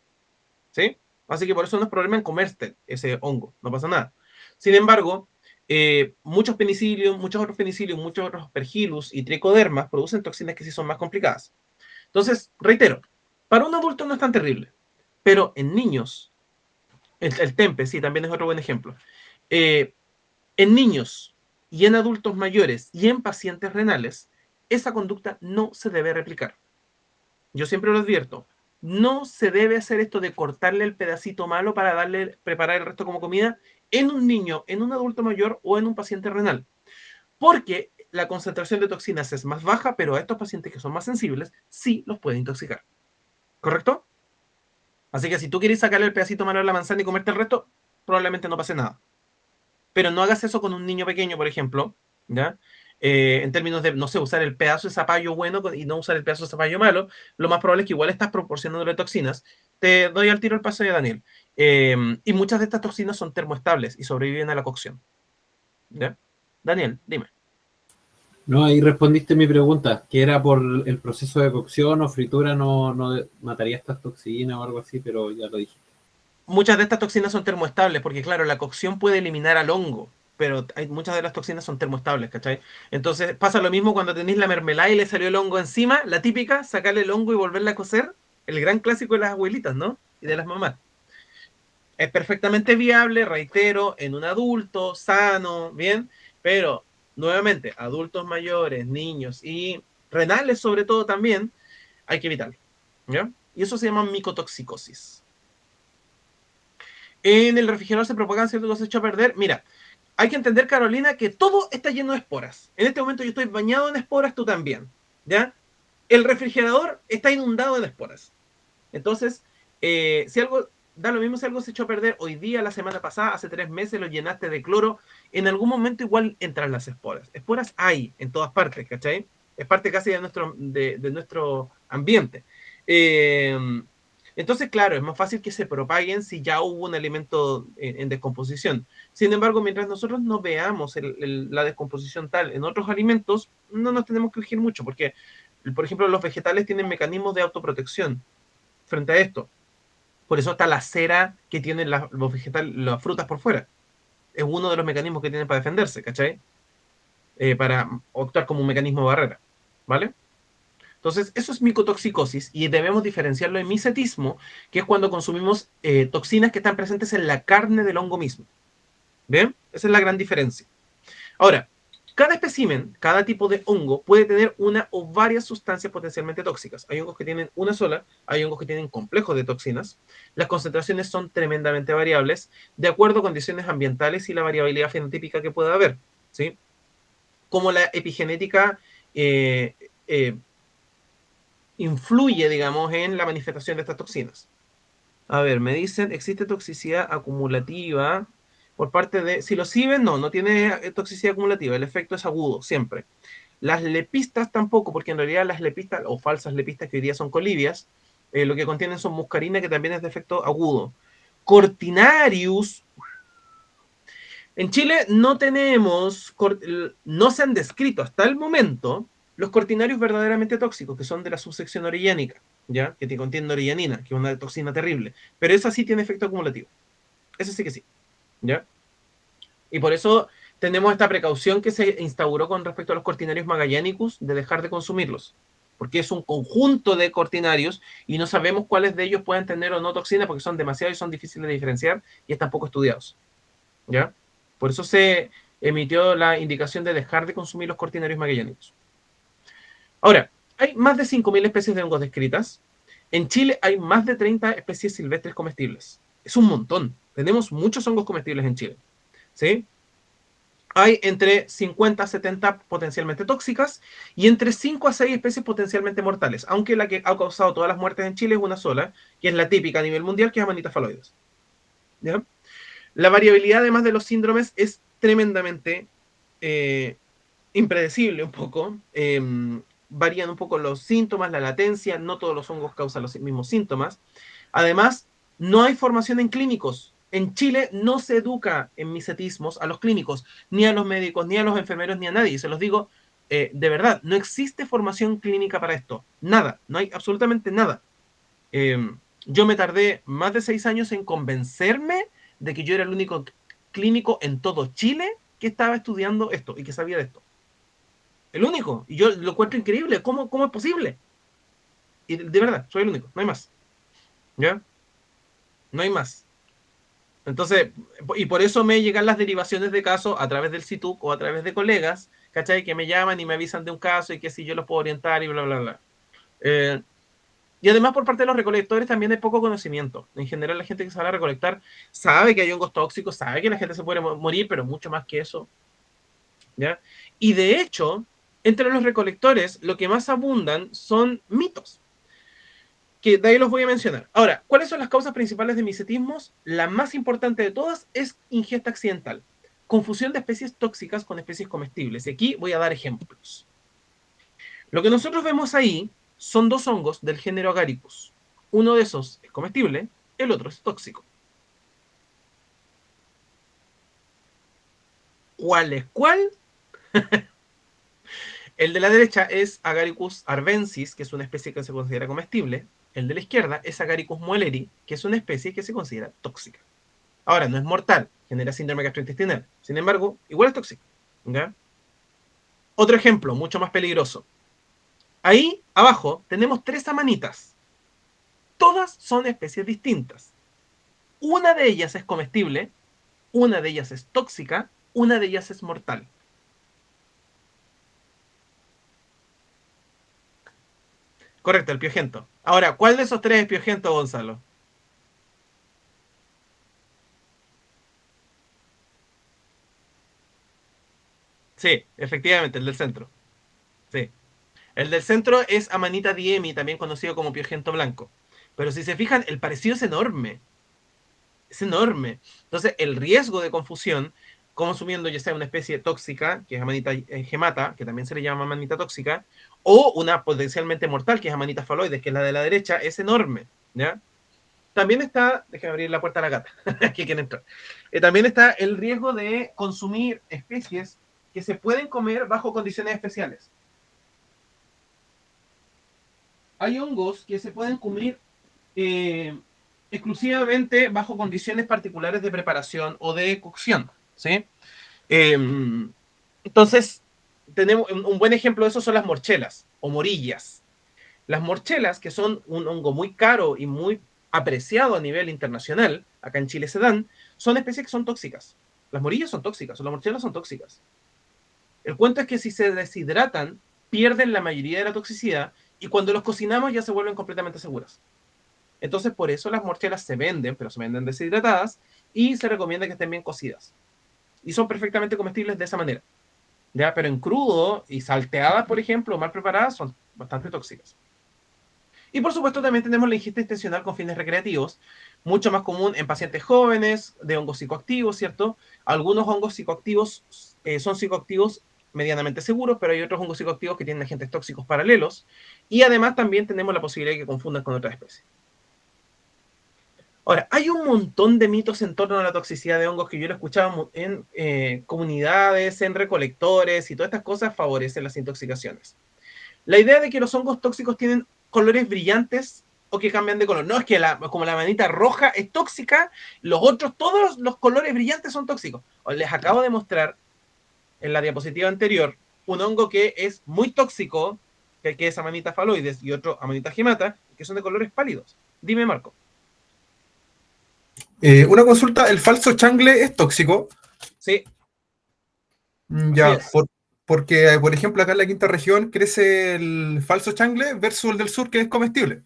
¿sí? Así que por eso no es problema en comerte ese hongo, no pasa nada. Sin embargo, muchos penicillium, muchos otros penicillium, muchos otros aspergillus y tricodermas producen toxinas que sí son más complicadas. Entonces, reitero, para un adulto no es tan terrible, pero en niños, el tempe, sí, también es otro buen ejemplo. En niños y en adultos mayores y en pacientes renales, esa conducta no se debe replicar. Yo siempre lo advierto, no se debe hacer esto de cortarle el pedacito malo para preparar el resto como comida en un niño, en un adulto mayor o en un paciente renal. Porque la concentración de toxinas es más baja, pero a estos pacientes que son más sensibles sí los puede intoxicar. ¿Correcto? Así que si tú quieres sacarle el pedacito malo a la manzana y comerte el resto, probablemente no pase nada. Pero no hagas eso con un niño pequeño, por ejemplo, ¿ya? En términos de, no sé, usar el pedazo de zapallo bueno y no usar el pedazo de zapallo malo, lo más probable es que igual estás proporcionándole toxinas. Te doy al tiro el paso de Daniel. Y muchas de estas toxinas son termoestables y sobreviven a la cocción. ¿Ya? Daniel, dime. No, ahí respondiste mi pregunta, que era por el proceso de cocción o fritura no mataría estas toxinas o algo así, pero ya lo dije. Muchas de estas toxinas son termoestables, porque claro, la cocción puede eliminar al hongo, pero muchas de las toxinas son termoestables, ¿cachai? Entonces pasa lo mismo cuando tenéis la mermelada y le salió el hongo encima, la típica, sacarle el hongo y volverla a cocer, el gran clásico de las abuelitas, ¿no? Y de las mamás. Es perfectamente viable, reitero, en un adulto sano, ¿bien? Pero, nuevamente, adultos mayores, niños y renales sobre todo también, hay que evitarlo, ¿ya? Y eso se llama micotoxicosis. En el refrigerador se propagan ciertos que se echó a perder. Mira, hay que entender, Carolina, que todo está lleno de esporas. En este momento yo estoy bañado en esporas, tú también, ¿ya? El refrigerador está inundado de esporas. Entonces, si algo, da lo mismo si algo se echó a perder hoy día, la semana pasada, hace 3 meses, lo llenaste de cloro, en algún momento igual entran las esporas. Esporas hay en todas partes, ¿cachai? Es parte casi de nuestro ambiente. Entonces, claro, es más fácil que se propaguen si ya hubo un alimento en descomposición. Sin embargo, mientras nosotros no veamos la descomposición tal en otros alimentos, no nos tenemos que urgir mucho, porque, por ejemplo, los vegetales tienen mecanismos de autoprotección frente a esto. Por eso está la cera que tienen los vegetales, las frutas por fuera. Es uno de los mecanismos que tienen para defenderse, ¿cachai? Para actuar como un mecanismo de barrera, ¿vale? Entonces, eso es micotoxicosis y debemos diferenciarlo de micetismo, que es cuando consumimos toxinas que están presentes en la carne del hongo mismo. ¿Bien? Esa es la gran diferencia. Ahora, cada espécimen, cada tipo de hongo puede tener una o varias sustancias potencialmente tóxicas. Hay hongos que tienen una sola, hay hongos que tienen complejos de toxinas. Las concentraciones son tremendamente variables de acuerdo a condiciones ambientales y la variabilidad fenotípica que pueda haber, ¿sí? Como la epigenética influye, digamos, en la manifestación de estas toxinas. A ver, me dicen, existe toxicidad acumulativa por parte de psilociben, no tiene toxicidad acumulativa, el efecto es agudo, siempre. Las lepistas tampoco, porque en realidad las lepistas, o falsas lepistas que hoy día son colibias, lo que contienen son muscarina, que también es de efecto agudo. Cortinarius. En Chile no tenemos, no se han descrito hasta el momento los cortinarios verdaderamente tóxicos, que son de la subsección orellánica, ¿ya? Que te contiene orellanina, que es una toxina terrible. Pero esa sí tiene efecto acumulativo. Esa sí que sí, ¿ya? Y por eso tenemos esta precaución que se instauró con respecto a los cortinarios magallánicos de dejar de consumirlos. Porque es un conjunto de cortinarios y no sabemos cuáles de ellos pueden tener o no toxina porque son demasiados y son difíciles de diferenciar y están poco estudiados, ¿ya? Por eso se emitió la indicación de dejar de consumir los cortinarios magallánicos. Ahora, hay más de 5.000 especies de hongos descritas. En Chile hay más de 30 especies silvestres comestibles. Es un montón. Tenemos muchos hongos comestibles en Chile. ¿Sí? Hay entre 50 a 70 potencialmente tóxicas y entre 5 a 6 especies potencialmente mortales, aunque la que ha causado todas las muertes en Chile es una sola, que es la típica a nivel mundial, que es Amanita phalloides. ¿Ya? La variabilidad, además de los síndromes, es tremendamente impredecible un poco. Varían un poco los síntomas, la latencia, no todos los hongos causan los mismos síntomas. Además, no hay formación en clínicos. En Chile no se educa en micetismos a los clínicos, ni a los médicos, ni a los enfermeros, ni a nadie. Se los digo de verdad, no existe formación clínica para esto. Nada, no hay absolutamente nada. Yo me tardé más de 6 años en convencerme de que yo era el único clínico en todo Chile que estaba estudiando esto y que sabía de esto. El único. Y yo lo encuentro increíble. ¿Cómo es posible? Y de verdad, soy el único. No hay más. ¿Ya? No hay más. Entonces, y por eso me llegan las derivaciones de casos a través del CITUC o a través de colegas, ¿cachai? Que me llaman y me avisan de un caso y que si yo los puedo orientar y bla, bla, bla. Y además por parte de los recolectores también hay poco conocimiento. En general la gente que sabe recolectar sabe que hay hongos tóxicos, sabe que la gente se puede morir, pero mucho más que eso. ¿Ya? Y de hecho, entre los recolectores lo que más abundan son mitos. Que de ahí los voy a mencionar. Ahora, ¿cuáles son las causas principales de micetismos? La más importante de todas es ingesta accidental. Confusión de especies tóxicas con especies comestibles. Y aquí voy a dar ejemplos. Lo que nosotros vemos ahí son 2 hongos del género Agaricus. Uno de esos es comestible, el otro es tóxico. ¿Cuál es cuál? El de la derecha es Agaricus arvensis, que es una especie que se considera comestible. El de la izquierda es Agaricus muelleri, que es una especie que se considera tóxica. Ahora, no es mortal, genera síndrome gastrointestinal. Sin embargo, igual es tóxica. ¿Ya? Otro ejemplo, mucho más peligroso. Ahí, abajo, tenemos 3 amanitas. Todas son especies distintas. Una de ellas es comestible, una de ellas es tóxica, una de ellas es mortal. Correcto, el piojento. Ahora, ¿cuál de esos 3 es piojento, Gonzalo? Sí, efectivamente, el del centro. Sí. El del centro es Amanita diemi, también conocido como piojento blanco. Pero si se fijan, el parecido es enorme. Es enorme. Entonces, el riesgo de confusión, consumiendo ya sea una especie tóxica, que es Amanita gemata, que también se le llama Amanita tóxica, o una potencialmente mortal, que es Amanita phalloides, que es la de la derecha, es enorme. ¿Ya? También está, déjame abrir la puerta a la gata, que quiere entrar. También está el riesgo de consumir especies que se pueden comer bajo condiciones especiales. Hay hongos que se pueden comer exclusivamente bajo condiciones particulares de preparación o de cocción, ¿sí? Entonces, tenemos un buen ejemplo de eso son las morchelas o morillas. Las morchelas, que son un hongo muy caro y muy apreciado a nivel internacional, acá en Chile se dan, son especies que son tóxicas. Las morillas son tóxicas, o las morchelas son tóxicas. El cuento es que si se deshidratan, pierden la mayoría de la toxicidad y cuando los cocinamos ya se vuelven completamente seguras. Entonces, por eso las morchelas se venden, pero se venden deshidratadas y se recomienda que estén bien cocidas. Y son perfectamente comestibles de esa manera. ¿Ya? Pero en crudo y salteadas, por ejemplo, o mal preparadas, son bastante tóxicas. Y por supuesto también tenemos la ingesta intencional con fines recreativos, mucho más común en pacientes jóvenes de hongos psicoactivos, ¿cierto? Algunos hongos psicoactivos son psicoactivos medianamente seguros, pero hay otros hongos psicoactivos que tienen agentes tóxicos paralelos. Y además también tenemos la posibilidad de que confundan con otras especies. Ahora, hay un montón de mitos en torno a la toxicidad de hongos que yo lo he escuchado en comunidades, en recolectores y todas estas cosas favorecen las intoxicaciones. La idea de que los hongos tóxicos tienen colores brillantes o que cambian de color. No, es que como la manita roja es tóxica, los otros, todos los colores brillantes son tóxicos. Les acabo de mostrar en la diapositiva anterior un hongo que es muy tóxico, que es Amanita phalloides, y otro Amanita gemata, que son de colores pálidos. Dime, Marco. Una consulta, ¿el falso changle es tóxico? Sí. Ya, Así es. porque, por ejemplo, acá en la quinta región crece el falso changle versus el del sur, que es comestible.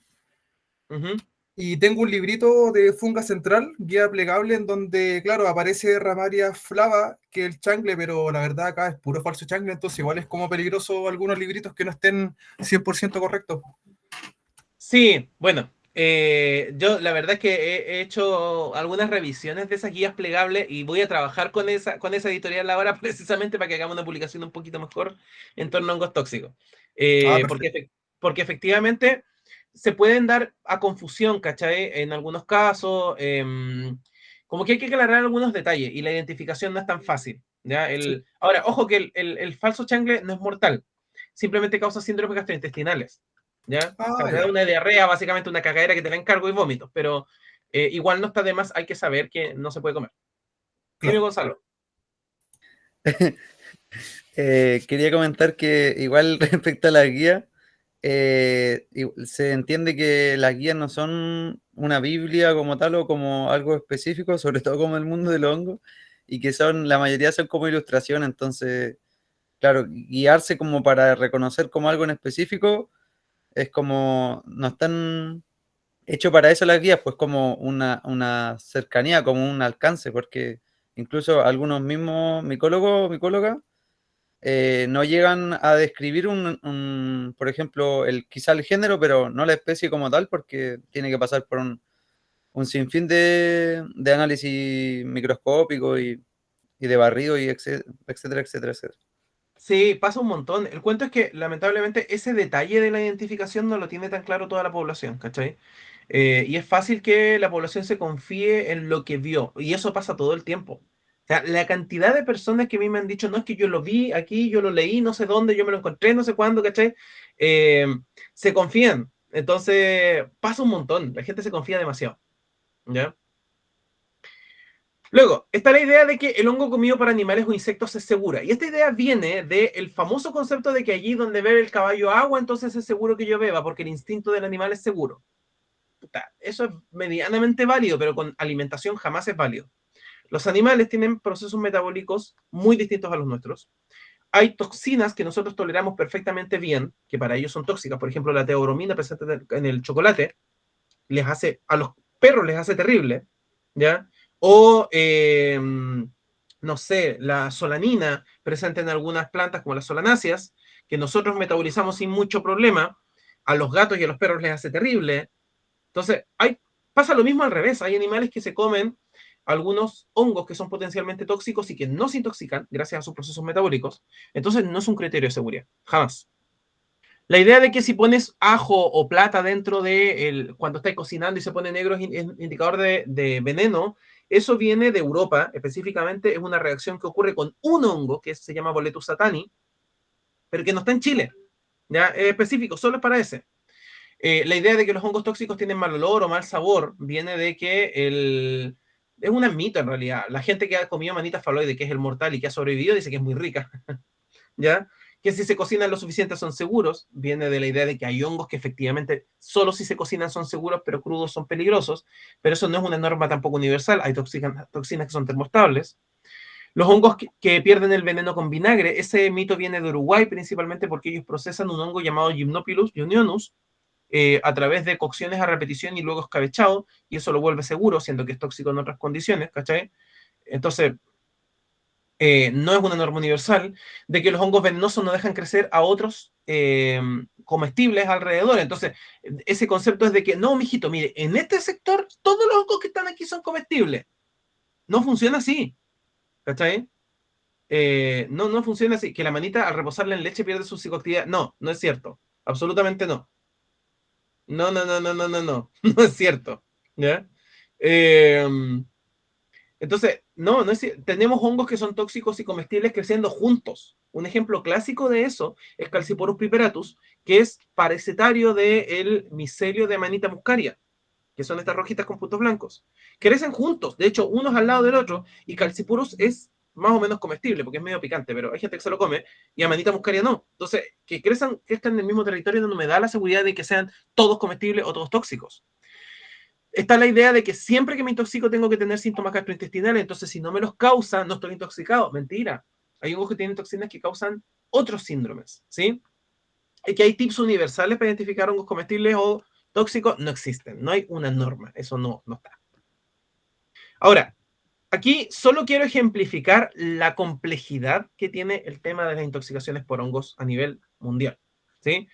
Ujú. Y tengo un librito de funga central, guía plegable, en donde, claro, aparece Ramaria flava, que es el changle, pero la verdad acá es puro falso changle, entonces igual es como peligroso algunos libritos que no estén 100% correctos. Sí, bueno, yo la verdad es que he hecho algunas revisiones de esas guías plegables y voy a trabajar con esa editorial ahora precisamente para que hagamos una publicación un poquito mejor en torno a hongos tóxicos. Ah, Porque, perfecto. porque efectivamente se pueden dar a confusión, ¿cachai? En algunos casos, como que hay que aclarar algunos detalles y la identificación no es tan fácil, ¿ya? Sí. Ahora, ojo que el falso changle no es mortal, simplemente causa síndromes gastrointestinales. ¿Ya? O sea, Ah, te da ya. una diarrea, básicamente una cagadera que te la encargo y vómitos, pero igual no está de más, hay que saber que no se puede comer. Dime, Claro. Gonzalo. Quería comentar que igual respecto a la guía, se entiende que las guías no son una Biblia como tal o como algo específico, sobre todo como el mundo del hongo, y que la mayoría son como ilustración, entonces, claro, guiarse como para reconocer como algo en específico es como, no están hecho para eso las guías, pues como una cercanía, como un alcance, porque incluso algunos mismos micólogas, no llegan a describir por ejemplo, quizá el género, pero no la especie como tal, porque tiene que pasar por un sinfín de análisis microscópico y de barrido y etcétera, etcétera, etcétera. Sí, pasa un montón. El cuento es que lamentablemente ese detalle de la identificación no lo tiene tan claro toda la población, ¿cachai? Y es fácil que la población se confíe en lo que vio, y eso pasa todo el tiempo. O sea, la cantidad de personas que a mí me han dicho, no es que yo lo vi aquí, yo lo leí, no sé dónde, yo me lo encontré, no sé cuándo, ¿cachai? Eh, Se confían. Entonces, pasa un montón. La gente se confía demasiado, ¿ya? Luego, está la idea de que el hongo comido por animales o insectos es segura. Y esta idea viene del famoso concepto de que allí donde bebe el caballo agua, entonces es seguro que yo beba, porque el instinto del animal es seguro. Puta, eso es medianamente válido, pero con alimentación jamás es válido. Los animales tienen procesos metabólicos muy distintos a los nuestros. Hay toxinas que nosotros toleramos perfectamente bien, que para ellos son tóxicas. Por ejemplo, la teobromina presente en el chocolate a los perros les hace terrible, ¿ya? O, no sé, la solanina presente en algunas plantas como las solanáceas, que nosotros metabolizamos sin mucho problema, a los gatos y a los perros les hace terrible. Entonces, pasa lo mismo al revés. Hay animales que se comen algunos hongos que son potencialmente tóxicos y que no se intoxican gracias a sus procesos metabólicos. Entonces, no es un criterio de seguridad. Jamás. La idea de que si pones ajo o plata dentro cuando estáis cocinando y se pone negro es indicador de veneno, eso viene de Europa, específicamente es una reacción que ocurre con un hongo que se llama Boletus satani, pero que no está en Chile, ¿ya? Es específico, solo es para ese. La idea de que los hongos tóxicos tienen mal olor o mal sabor viene de que es un mito en realidad. La gente que ha comido manita faloide, que es el mortal y que ha sobrevivido, dice que es muy rica. ¿Ya? Que si se cocinan lo suficiente son seguros, viene de la idea de que hay hongos que efectivamente solo si se cocinan son seguros, pero crudos son peligrosos, pero eso no es una norma tampoco universal, hay toxinas que son termoestables. Los hongos que pierden el veneno con vinagre, ese mito viene de Uruguay principalmente porque ellos procesan un hongo llamado Gymnophilus unionus a través de cocciones a repetición y luego escabechado, y eso lo vuelve seguro, siendo que es tóxico en otras condiciones, ¿cachai? Entonces, no es una norma universal, de que los hongos venenosos no dejan crecer a otros comestibles alrededor. Entonces, ese concepto es de que, no, mijito, mire, en este sector todos los hongos que están aquí son comestibles. No funciona así, ¿cachai? No funciona así, que la manita al reposarla en leche pierde su psicoactividad. No, no es cierto. Absolutamente no. No, no, no, no, no, no, no. No es cierto. ¿Ya? Eh, Entonces, no es, tenemos hongos que son tóxicos y comestibles creciendo juntos. Un ejemplo clásico de eso es Calciporus piperatus, que es parasitario del micelio de Amanita muscaria, que son estas rojitas con puntos blancos. Crecen juntos, de hecho, unos al lado del otro, y Calciporus es más o menos comestible, porque es medio picante, pero hay gente que se lo come, y Amanita muscaria no. Entonces, que crezcan en el mismo territorio no me da la seguridad de que sean todos comestibles o todos tóxicos. Está la idea de que siempre que me intoxico tengo que tener síntomas gastrointestinales, entonces si no me los causa, no estoy intoxicado. Mentira. Hay hongos que tienen toxinas que causan otros síndromes, ¿sí? Es que hay tips universales para identificar hongos comestibles o tóxicos, no existen, no hay una norma, eso no está. Ahora, aquí solo quiero ejemplificar la complejidad que tiene el tema de las intoxicaciones por hongos a nivel mundial, ¿sí?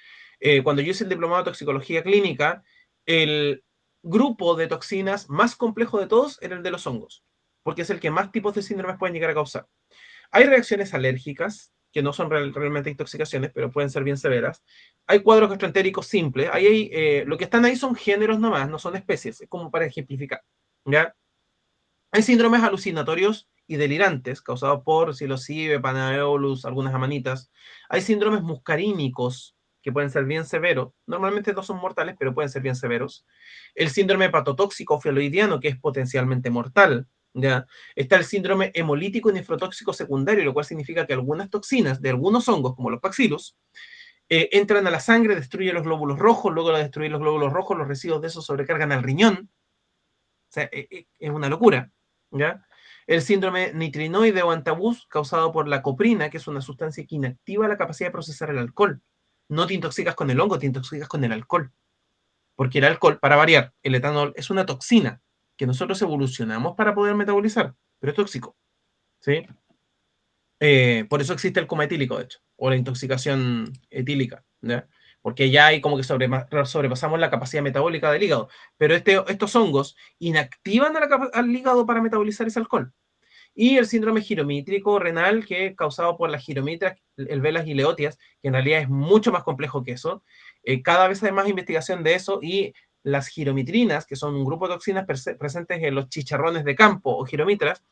Cuando yo hice el diplomado de toxicología clínica, el grupo de toxinas más complejo de todos era el de los hongos, porque es el que más tipos de síndromes pueden llegar a causar. Hay reacciones alérgicas, que no son realmente intoxicaciones, pero pueden ser bien severas. Hay cuadros gastroentéricos simples. Lo que están ahí son géneros nomás, no son especies, es como para ejemplificar, ¿ya? Hay síndromes alucinatorios y delirantes causados por psilocibe, Panaeolus, algunas amanitas. Hay síndromes muscarínicos que pueden ser bien severos. Normalmente no son mortales, pero pueden ser bien severos. El síndrome hepatotóxico feloidiano, que es potencialmente mortal. ¿Ya? Está el síndrome hemolítico y nefrotóxico secundario, lo cual significa que algunas toxinas de algunos hongos, como los bacillus, entran a la sangre, destruyen los glóbulos rojos, luego de destruir los glóbulos rojos, los residuos de esos sobrecargan al riñón. O sea, es una locura. ¿Ya? El síndrome nitrinoide o antabús causado por la coprina, que es una sustancia que inactiva la capacidad de procesar el alcohol. No te intoxicas con el hongo, te intoxicas con el alcohol. Porque el alcohol, para variar, el etanol es una toxina que nosotros evolucionamos para poder metabolizar, pero es tóxico, ¿sí? Por eso existe el coma etílico, de hecho, o la intoxicación etílica, ¿ya? Porque ya hay como que sobrepasamos la capacidad metabólica del hígado, pero estos hongos inactivan al hígado para metabolizar ese alcohol. Y el síndrome giromítrico renal, que es causado por las giromitras, el velas ileotias, que en realidad es mucho más complejo que eso. Cada vez hay más investigación de eso y las giromitrinas, que son un grupo de toxinas presentes en los chicharrones de campo o giromitras,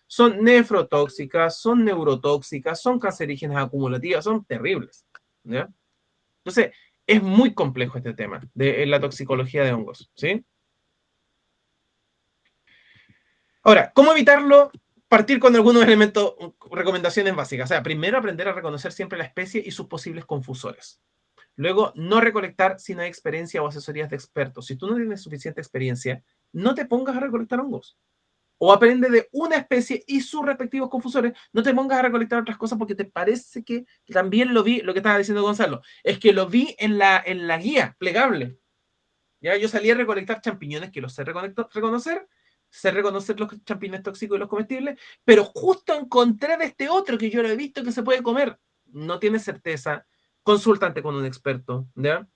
son nefrotóxicas, son neurotóxicas, son cancerígenas acumulativas, son terribles, ¿ya? Entonces, es muy complejo este tema de la toxicología de hongos, ¿sí? Ahora, ¿cómo evitarlo? Partir con algunos elementos, recomendaciones básicas. O sea, primero aprender a reconocer siempre la especie y sus posibles confusores. Luego, no recolectar si no hay experiencia o asesorías de expertos. Si tú no tienes suficiente experiencia, no te pongas a recolectar hongos. O aprende de una especie y sus respectivos confusores. No te pongas a recolectar otras cosas porque te parece que también lo vi, lo que estaba diciendo Gonzalo, es que lo vi en la guía plegable. ¿Ya? Yo salí a recolectar champiñones que los sé reconocer los champiñones tóxicos y los comestibles, pero justo encontré de este otro que yo lo he visto que se puede comer. No tienes certeza, consúltate con un experto, ¿ya?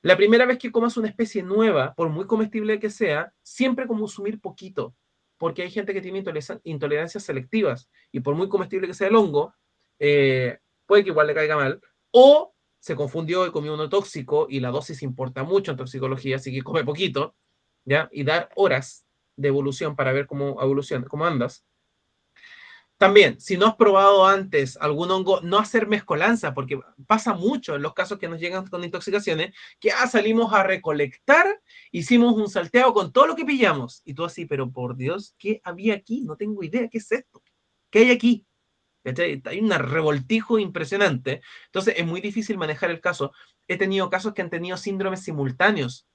La primera vez que comas una especie nueva, por muy comestible que sea, siempre consumir poquito, porque hay gente que tiene intolerancias selectivas, y por muy comestible que sea el hongo, puede que igual le caiga mal, o se confundió y comió uno tóxico, y la dosis importa mucho en toxicología, así que come poquito, ¿ya? Y dar horas de evolución para ver cómo evoluciona, cómo andas. También, si no has probado antes algún hongo, no hacer mezcolanza, porque pasa mucho en los casos que nos llegan con intoxicaciones, que salimos a recolectar, hicimos un salteado con todo lo que pillamos. Y tú así, pero por Dios, ¿qué había aquí? No tengo idea, ¿qué es esto? ¿Qué hay aquí? Hay un revoltijo impresionante. Entonces, es muy difícil manejar el caso. He tenido casos que han tenido síndromes simultáneos.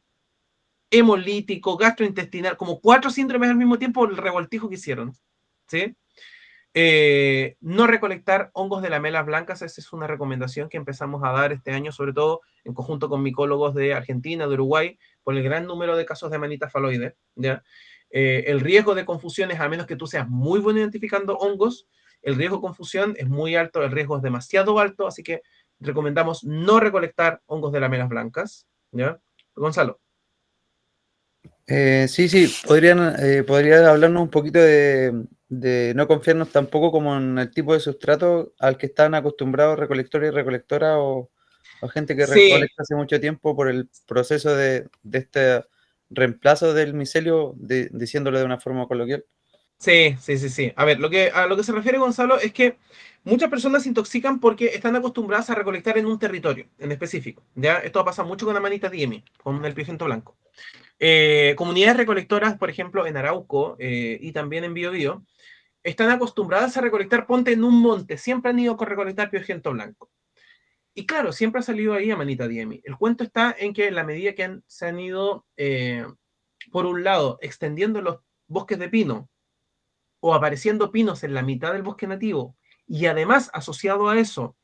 Hemolítico, gastrointestinal, como 4 síndromes al mismo tiempo, el revoltijo que hicieron, ¿sí? No recolectar hongos de lamelas blancas, esa es una recomendación que empezamos a dar este año, sobre todo en conjunto con micólogos de Argentina, de Uruguay, por el gran número de casos de amanitas faloides, ¿ya? El riesgo de confusiones, a menos que tú seas muy bueno identificando hongos, el riesgo de confusión es muy alto, el riesgo es demasiado alto, así que recomendamos no recolectar hongos de lamelas blancas, ¿ya? Gonzalo. Sí, podría hablarnos un poquito de no confiarnos tampoco como en el tipo de sustrato al que están acostumbrados recolectores y recolectoras o gente que Sí. recolecta hace mucho tiempo por el proceso de este reemplazo del micelio, diciéndolo de una forma coloquial. Sí. A ver, a lo que se refiere Gonzalo es que muchas personas se intoxican porque están acostumbradas a recolectar en un territorio en específico, ¿ya? Esto pasa mucho con la manita Diemi, con el piojento blanco. Comunidades recolectoras, por ejemplo, en Arauco y también en Biobío, están acostumbradas a recolectar, ponte en un monte, siempre han ido a recolectar piojento blanco. Y claro, siempre ha salido ahí a manita Diemi. El cuento está en que en la medida que se han ido, por un lado, extendiendo los bosques de pino, o apareciendo pinos en la mitad del bosque nativo, y además asociado a eso,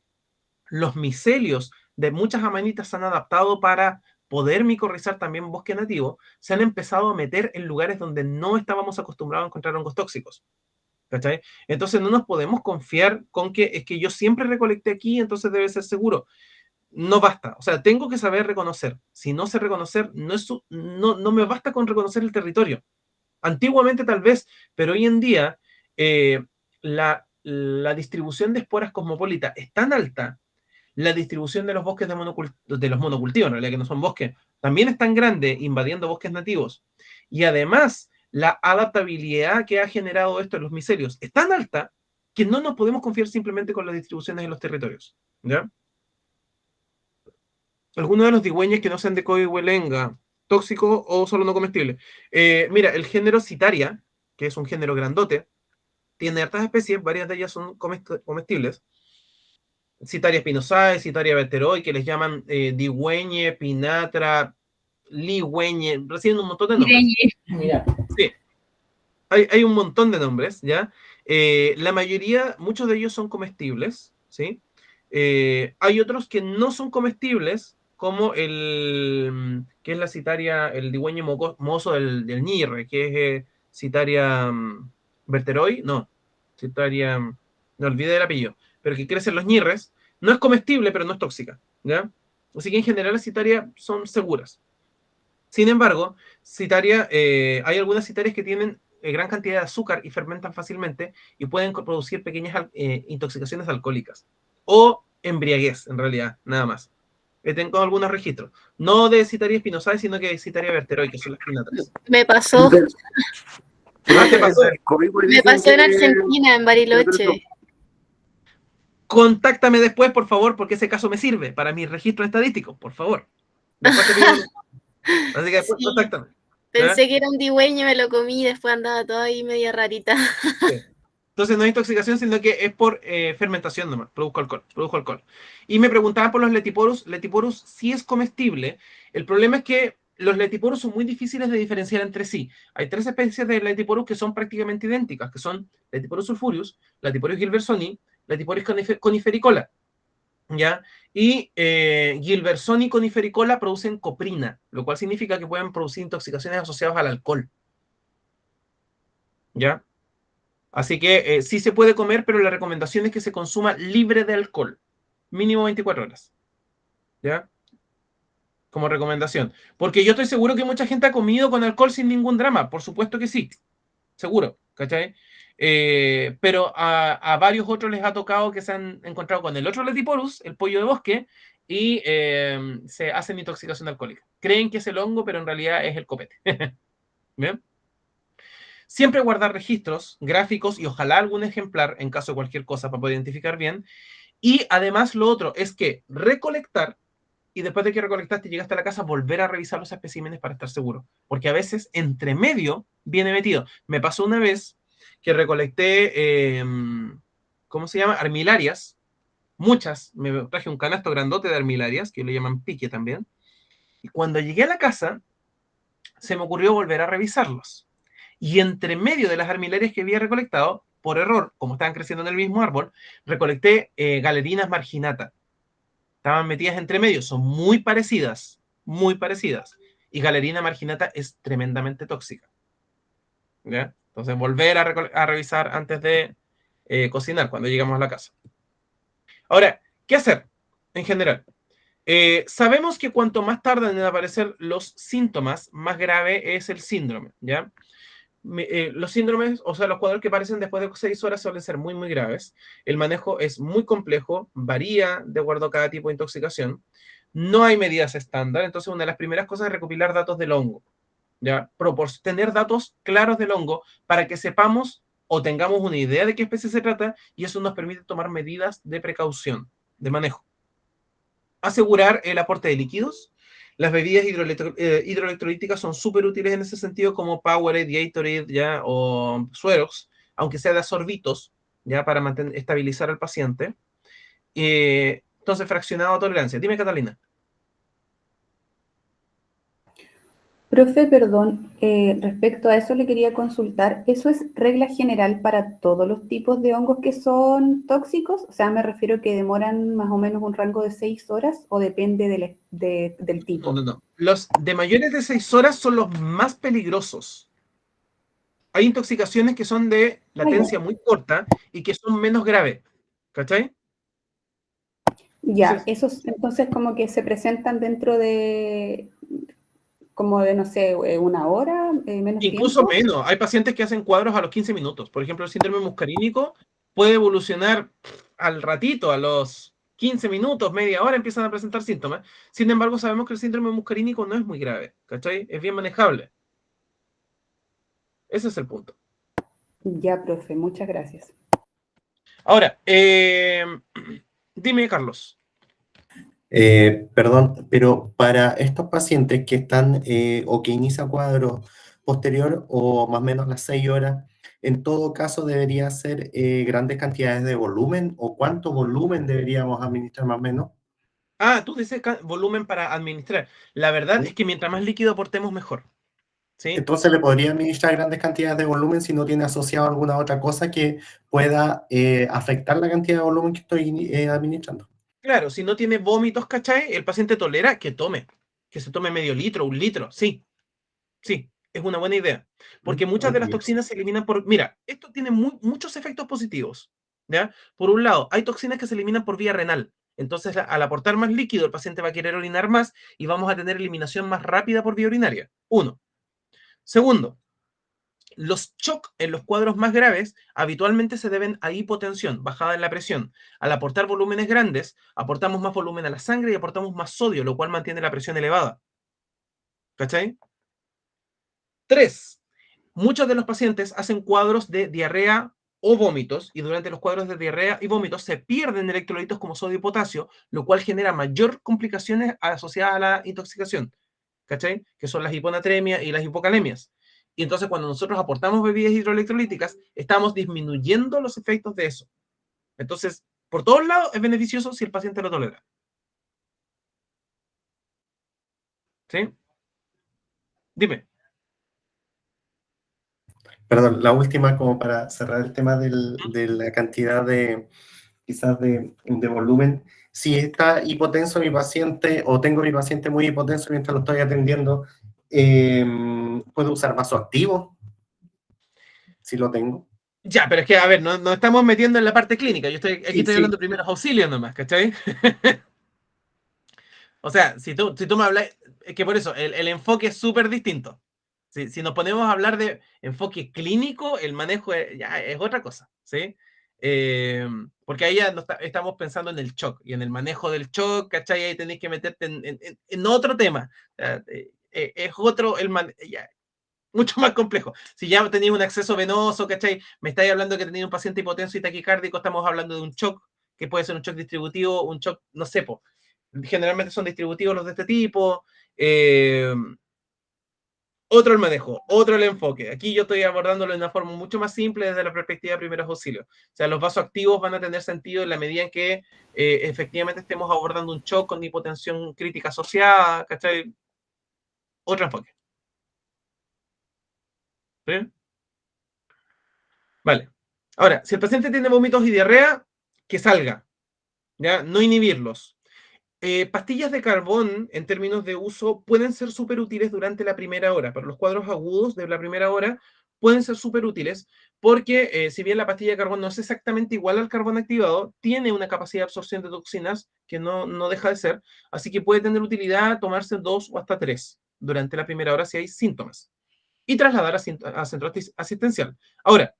los micelios de muchas amanitas se han adaptado para poder micorrizar también bosque nativo, se han empezado a meter en lugares donde no estábamos acostumbrados a encontrar hongos tóxicos. ¿Cachai? Entonces no nos podemos confiar con que es que yo siempre recolecté aquí, entonces debe ser seguro. No basta. O sea, tengo que saber reconocer. Si no sé reconocer, no me basta con reconocer el territorio. Antiguamente tal vez, pero hoy en día la distribución de esporas cosmopolita es tan alta, la distribución de los bosques de los monocultivos, en realidad que no son bosques, también es tan grande, invadiendo bosques nativos. Y además, la adaptabilidad que ha generado esto en los micelios es tan alta que no nos podemos confiar simplemente con las distribuciones en los territorios. ¿Ya? Algunos de los digüeños que no sean de coihuelenga, tóxicos o solo no comestibles. Mira, el género Citaria, que es un género grandote, tiene hartas especies, varias de ellas son comestibles. Citaria spinosae, Citaria verteroi, que les llaman digüeñe, pinatra, ligüeñe, reciben un montón de nombres. Mira. Sí, hay un montón de nombres, ¿ya? La mayoría, muchos de ellos son comestibles, ¿sí? Hay otros que no son comestibles, como que es la citaria, el digüeño mozo del ñirre, que es citaria verteroi, no, citaria, no olvidé el apellido, pero que crece en los ñirres, no es comestible, pero no es tóxica, ¿ya? Así que en general las citarias son seguras. Sin embargo, hay algunas citarias que tienen gran cantidad de azúcar y fermentan fácilmente y pueden producir pequeñas intoxicaciones alcohólicas o embriaguez, en realidad, nada más. Tengo algunos registros, no de Citaria spinosae, sino que de Citaria verteroi, que son las pinatras. Me pasó. ¿Ah, te pasó? Me pasó en Argentina, en Bariloche. Contáctame después, por favor, porque ese caso me sirve para mi registro estadístico, por favor. Después te pido... Así que después Sí. contáctame. Pensé que era un digüeño, me lo comí y después andaba toda ahí media rarita. Sí. Entonces no es intoxicación, sino que es por fermentación nomás, produjo alcohol. Y me preguntaban por los Letiporus. Letiporus sí es comestible. El problema es que los Letiporus son muy difíciles de diferenciar entre sí. Hay 3 especies de Letiporus que son prácticamente idénticas, que son Letiporus sulfurius, Letiporus gilbersoni, Letiporus conifericola. ¿Ya? Y Gilbersoni y conifericola producen coprina, lo cual significa que pueden producir intoxicaciones asociadas al alcohol. ¿Ya? Así que sí se puede comer, pero la recomendación es que se consuma libre de alcohol. Mínimo 24 horas. ¿Ya? Como recomendación. Porque yo estoy seguro que mucha gente ha comido con alcohol sin ningún drama. Por supuesto que sí. Seguro. ¿Cachai? Pero a varios otros les ha tocado que se han encontrado con el otro Letiporus, el pollo de bosque, y se hacen intoxicación alcohólica. Creen que es el hongo, pero en realidad es el copete. ¿Bien? Siempre guardar registros, gráficos y ojalá algún ejemplar en caso de cualquier cosa para poder identificar bien. Y además lo otro es que recolectar y después de que recolectaste y llegaste a la casa, volver a revisar los especímenes para estar seguro. Porque a veces entre medio viene metido. Me pasó una vez que recolecté, ¿cómo se llama? Armilarias. Muchas. Me traje un canasto grandote de armilarias, que le llaman pique también. Y cuando llegué a la casa, se me ocurrió volver a revisarlos. Y entre medio de las armilarias que había recolectado, por error, como estaban creciendo en el mismo árbol, recolecté galerinas marginata. Estaban metidas entre medio, son muy parecidas, muy parecidas. Y galerina marginata es tremendamente tóxica. ¿Ya? Entonces, volver a revisar antes de cocinar, cuando llegamos a la casa. Ahora, ¿qué hacer en general? Sabemos que cuanto más tardan en aparecer los síntomas, más grave es el síndrome, ¿ya? Los síndromes, o sea, los cuadros que aparecen después de 6 horas suelen ser muy, muy graves. El manejo es muy complejo, varía de acuerdo a cada tipo de intoxicación. No hay medidas estándar, entonces una de las primeras cosas es recopilar datos del hongo, ¿ya? Tener datos claros del hongo para que sepamos o tengamos una idea de qué especie se trata y eso nos permite tomar medidas de precaución, de manejo. Asegurar el aporte de líquidos. Las bebidas hidroelectrolíticas son súper útiles en ese sentido, como Powerade, Gatorade, ¿ya? O sueros, aunque sea de sorbitos, ¿ya? Para estabilizar al paciente. Entonces, fraccionado a tolerancia. Dime, Catalina. Profe, perdón, respecto a eso le quería consultar, ¿eso es regla general para todos los tipos de hongos que son tóxicos? O sea, me refiero que demoran más o menos un rango de 6 horas o depende del tipo. No. Los de mayores de 6 horas son los más peligrosos. Hay intoxicaciones que son de latencia muy corta y que son menos graves. ¿Cachai? Ya, esos entonces como que se presentan dentro de, como de, no sé, una hora, menos Incluso tiempo. menos. Hay pacientes que hacen cuadros a los 15 minutos. Por ejemplo, el síndrome muscarínico puede evolucionar al ratito, a los 15 minutos, media hora, empiezan a presentar síntomas. Sin embargo, sabemos que el síndrome muscarínico no es muy grave. ¿Cachai? Es bien manejable. Ese es el punto. Ya, profe, muchas gracias. Ahora, dime, Carlos. Perdón, pero para estos pacientes que están o que inician cuadro posterior o más o menos las 6 horas, en todo caso debería ser grandes cantidades de volumen o cuánto volumen deberíamos administrar más o menos. Ah, tú dices volumen para administrar. La verdad es que mientras más líquido aportemos, mejor. ¿Sí? Entonces le podría administrar grandes cantidades de volumen si no tiene asociado alguna otra cosa que pueda afectar la cantidad de volumen que estoy administrando. Claro, si no tiene vómitos, ¿cachai? El paciente tolera que se tome medio litro, 1 litro. Sí, es una buena idea. Porque muchas de las toxinas se eliminan por... Mira, esto tiene muchos efectos positivos. ¿Ya? Por un lado, hay toxinas que se eliminan por vía renal. Entonces, al aportar más líquido, el paciente va a querer orinar más y vamos a tener eliminación más rápida por vía urinaria. 1. Segundo, los shock en los cuadros más graves habitualmente se deben a hipotensión, bajada en la presión. Al aportar volúmenes grandes, aportamos más volumen a la sangre y aportamos más sodio, lo cual mantiene la presión elevada. ¿Cachai? 3. Muchos de los pacientes hacen cuadros de diarrea o vómitos, y durante los cuadros de diarrea y vómitos se pierden electrolitos como sodio y potasio, lo cual genera mayor complicaciones asociadas a la intoxicación, ¿cachai? Que son las hiponatremia y las hipocalemias. Y entonces cuando nosotros aportamos bebidas hidroelectrolíticas, estamos disminuyendo los efectos de eso. Entonces, por todos lados es beneficioso si el paciente lo tolera. ¿Sí? Dime. Perdón, la última como para cerrar el tema de la cantidad de, quizás de volumen. Si está hipotenso mi paciente o tengo mi paciente muy hipotenso mientras lo estoy atendiendo, ¿puedo usar vasoactivo? Si lo tengo. Ya, pero es que, a ver, no estamos metiendo en la parte clínica. Aquí Sí, estoy hablando de primeros auxilios nomás, ¿cachai? O sea, si tú me hablas, es que por eso, el enfoque es súper distinto. Si nos ponemos a hablar de enfoque clínico, el manejo ya es otra cosa, ¿sí? Porque ahí ya estamos pensando en el shock y en el manejo del shock, ¿cachai? Ahí tenéis que meterte en otro tema. Es otro, ya, mucho más complejo. Si ya tenéis un acceso venoso, ¿cachai? Me estáis hablando que tenéis un paciente hipotenso y taquicárdico, estamos hablando de un shock, que puede ser un shock distributivo, un shock, no sé, generalmente son distributivos los de este tipo. Otro el manejo, otro el enfoque. Aquí yo estoy abordándolo de una forma mucho más simple desde la perspectiva de primeros auxilios. O sea, los vasoactivos van a tener sentido en la medida en que efectivamente estemos abordando un shock con hipotensión crítica asociada, ¿cachai? Otro enfoque. ¿Sí? Vale. Ahora, si el paciente tiene vómitos y diarrea, que salga, ¿ya? No inhibirlos. Pastillas de carbón, en términos de uso, pueden ser súper útiles durante la primera hora. Para los cuadros agudos de la primera hora, pueden ser súper útiles porque, si bien la pastilla de carbón no es exactamente igual al carbón activado, tiene una capacidad de absorción de toxinas que no deja de ser. Así que puede tener utilidad tomarse 2 o hasta 3 durante la primera hora si hay síntomas. Y trasladar a centro asistencial. Ahora,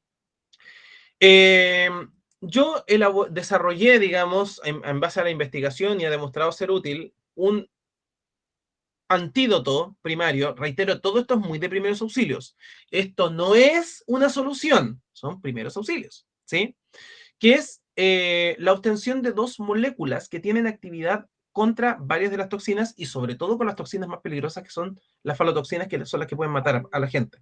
yo desarrollé, digamos, en base a la investigación y ha demostrado ser útil, un antídoto primario. Reitero, todo esto es muy de primeros auxilios. Esto no es una solución, son primeros auxilios, ¿sí? Que es la obtención de 2 moléculas que tienen actividad contra varias de las toxinas y sobre todo con las toxinas más peligrosas que son las falotoxinas, que son las que pueden matar a la gente.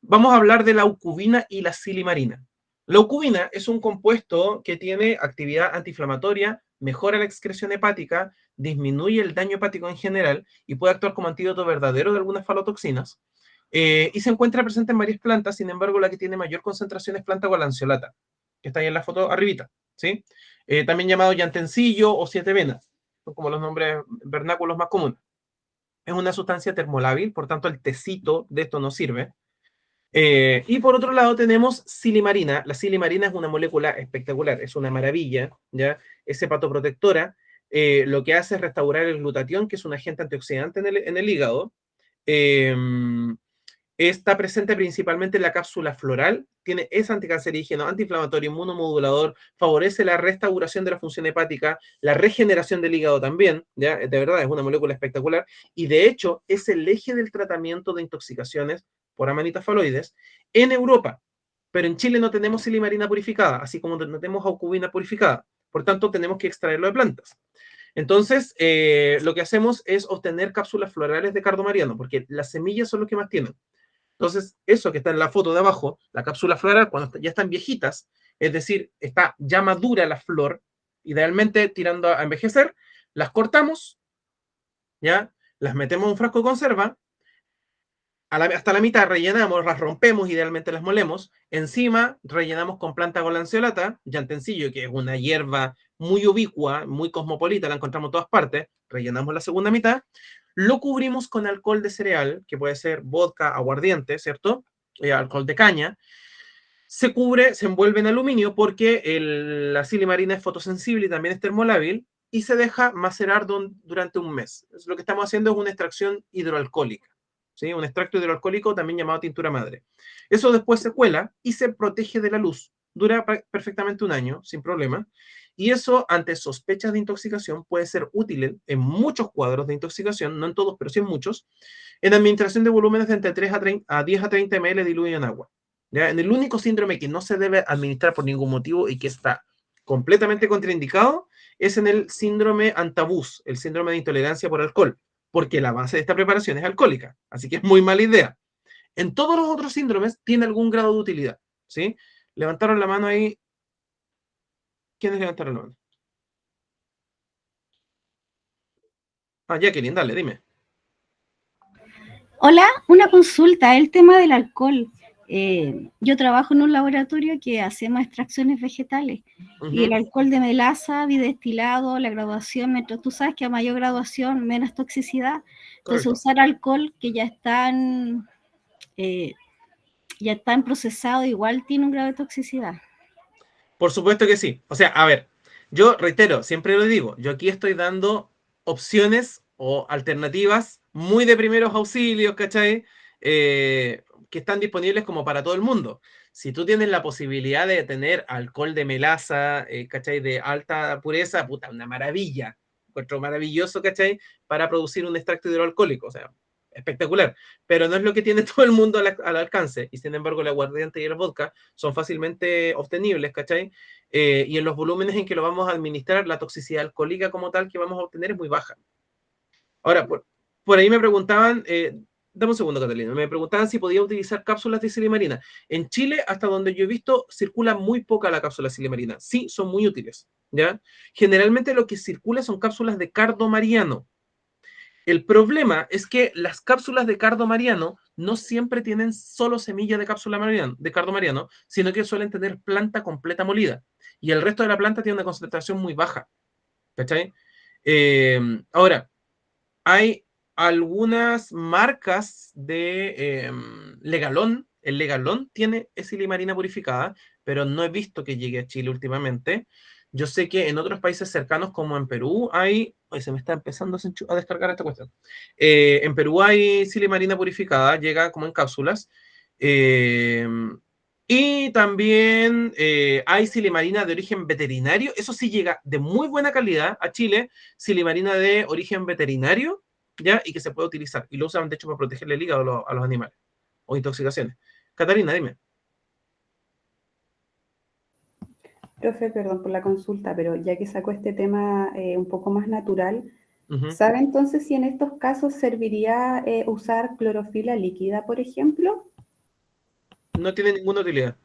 Vamos a hablar de la aucubina y la silimarina. La ocubina es un compuesto que tiene actividad antiinflamatoria, mejora la excreción hepática, disminuye el daño hepático en general y puede actuar como antídoto verdadero de algunas falotoxinas. Y se encuentra presente en varias plantas, sin embargo, la que tiene mayor concentración es planta gualanceolata, que está ahí en la foto arribita, ¿sí? También llamado llantencillo o siete venas, son como los nombres vernáculos más comunes. Es una sustancia termolábil, por tanto el tecito de esto no sirve. Y por otro lado tenemos silimarina. La silimarina es una molécula espectacular, es una maravilla, ¿ya? Es hepatoprotectora. Lo que hace es restaurar el glutatión, que es un agente antioxidante en el hígado. Eh, Está presente principalmente en la cápsula floral, es anticancerígeno, antiinflamatorio, inmunomodulador, favorece la restauración de la función hepática, la regeneración del hígado también, ¿ya? De verdad es una molécula espectacular, y de hecho es el eje del tratamiento de intoxicaciones por amanitas faloides en Europa, pero en Chile no tenemos silimarina purificada, así como no tenemos aucubina purificada, por tanto tenemos que extraerlo de plantas. Entonces, lo que hacemos es obtener cápsulas florales de cardomariano, porque las semillas son los que más tienen. Entonces, eso que está en la foto de abajo, la cápsula floral, cuando ya están viejitas, es decir, está ya madura la flor, idealmente tirando a envejecer, las cortamos, ¿ya? Las metemos en un frasco de conserva, hasta la mitad rellenamos, las rompemos, idealmente las molemos, encima rellenamos con planta golanceolata, llantencillo, que es una hierba muy ubicua, muy cosmopolita, la encontramos en todas partes, rellenamos la segunda mitad, lo cubrimos con alcohol de cereal, que puede ser vodka, aguardiente, ¿cierto? Alcohol de caña. Se cubre, se envuelve en aluminio porque la silimarina es fotosensible y también es termolábil y se deja macerar durante un mes. Lo que estamos haciendo es una extracción hidroalcohólica, ¿sí? Un extracto hidroalcohólico también llamado tintura madre. Eso después se cuela y se protege de la luz. Dura perfectamente un año, sin problema. Y eso, ante sospechas de intoxicación, puede ser útil en muchos cuadros de intoxicación, no en todos, pero sí en muchos, en administración de volúmenes de entre 3 a 10 a 30 ml diluido en agua. ¿Ya? En el único síndrome que no se debe administrar por ningún motivo y que está completamente contraindicado es en el síndrome antabús, el síndrome de intolerancia por alcohol, porque la base de esta preparación es alcohólica, así que es muy mala idea. En todos los otros síndromes tiene algún grado de utilidad, ¿sí? Levantaron la mano ahí. ¿Quiénes levantaron la mano? Ah, Jacqueline, dale, dime. Hola, una consulta, el tema del alcohol. Yo trabajo en un laboratorio que hacemos extracciones vegetales y el alcohol de melaza, bidestilado, la graduación, tú sabes que a mayor graduación, menos toxicidad. Entonces, usar alcohol que ya están procesados igual tiene un grado de toxicidad. Por supuesto que sí. O sea, a ver, yo reitero, siempre lo digo, yo aquí estoy dando opciones o alternativas muy de primeros auxilios, ¿cachai? Que están disponibles como para todo el mundo. Si tú tienes la posibilidad de tener alcohol de melaza, ¿cachai? De alta pureza, puta, una maravilla. Encuentro maravilloso, ¿cachai? Para producir un extracto hidroalcohólico, o sea, espectacular. Pero no es lo que tiene todo el mundo al alcance. Y sin embargo, el aguardiente y el vodka son fácilmente obtenibles, ¿cachai? Y en los volúmenes en que lo vamos a administrar, la toxicidad alcohólica como tal que vamos a obtener es muy baja. Ahora, por ahí me preguntaban, dame un segundo, Catalina, me preguntaban si podía utilizar cápsulas de silimarina. En Chile, hasta donde yo he visto, circula muy poca la cápsula de silimarina. Sí, son muy útiles, ¿ya? Generalmente lo que circula son cápsulas de cardomariano. El problema es que las cápsulas de cardomariano no siempre tienen solo semilla de de cardomariano, sino que suelen tener planta completa molida. Y el resto de la planta tiene una concentración muy baja. ¿Cachai? Ahora, hay algunas marcas de Legalón. El Legalón tiene silimarina purificada, pero no he visto que llegue a Chile últimamente. Yo sé que en otros países cercanos, como en Perú, hay. Hoy se me está empezando a descargar esta cuestión. En Perú hay silimarina purificada, llega como en cápsulas. Y también hay silimarina de origen veterinario. Eso sí llega de muy buena calidad a Chile. Silimarina de origen veterinario, ¿ya? Y que se puede utilizar. Y lo usan, de hecho, para protegerle el hígado a los animales o intoxicaciones. Catarina, dime. Profe, perdón por la consulta, pero ya que sacó este tema un poco más natural, Ujú. ¿sabe entonces si en estos casos serviría usar clorofila líquida, por ejemplo? No tiene ninguna utilidad.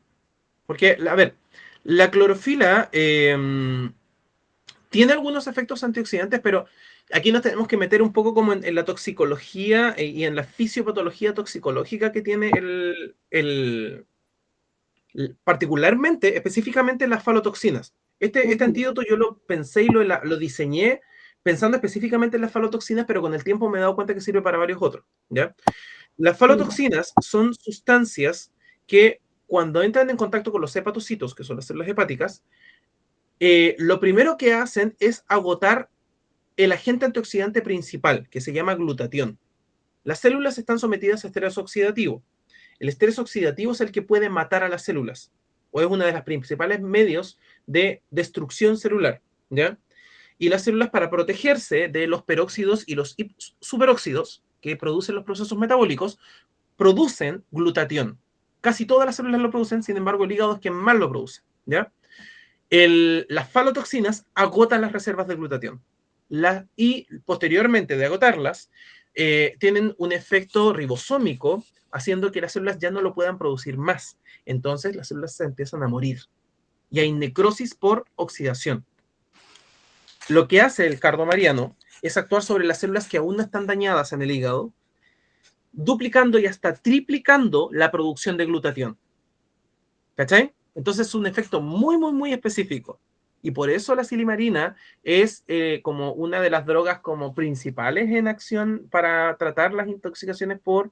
Porque, a ver, la clorofila tiene algunos efectos antioxidantes, pero aquí nos tenemos que meter un poco como en la toxicología y en la fisiopatología toxicológica que tiene particularmente, específicamente las falotoxinas. Este antídoto yo lo pensé y lo diseñé pensando específicamente en las falotoxinas, pero con el tiempo me he dado cuenta que sirve para varios otros, ¿ya? Las falotoxinas son sustancias que cuando entran en contacto con los hepatocitos, que son las células hepáticas, lo primero que hacen es agotar el agente antioxidante principal, que se llama glutatión. Las células están sometidas a estrés oxidativo. El estrés oxidativo es el que puede matar a las células, o es uno de los principales medios de destrucción celular, ¿ya? Y las células, para protegerse de los peróxidos y los superóxidos que producen los procesos metabólicos, producen glutatión. Casi todas las células lo producen, sin embargo, el hígado es quien más lo produce, ¿ya? Las falotoxinas agotan las reservas de glutatión. Y posteriormente de agotarlas, tienen un efecto ribosómico, haciendo que las células ya no lo puedan producir más. Entonces las células se empiezan a morir y hay necrosis por oxidación. Lo que hace el cardomariano es actuar sobre las células que aún no están dañadas en el hígado, duplicando y hasta triplicando la producción de glutatión. ¿Cachai? Entonces es un efecto muy, muy, muy específico. Y por eso la silimarina es como una de las drogas como principales en acción para tratar las intoxicaciones por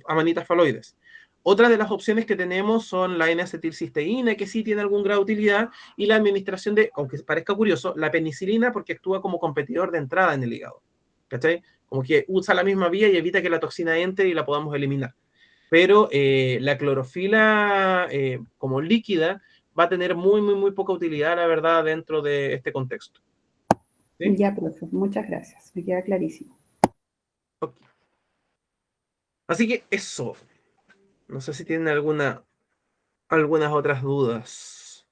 amanitas faloides. Otra de las opciones que tenemos son la N-acetilcisteína, que sí tiene algún grado de utilidad, y la administración de, aunque parezca curioso, la penicilina, porque actúa como competidor de entrada en el hígado. ¿Cachai? Como que usa la misma vía y evita que la toxina entre y la podamos eliminar. Pero la clorofila como líquida va a tener muy, muy, muy poca utilidad, la verdad, dentro de este contexto. ¿Sí? Ya, profe, muchas gracias. Me queda clarísimo. Okay. Así que eso. No sé si tienen algunas otras dudas.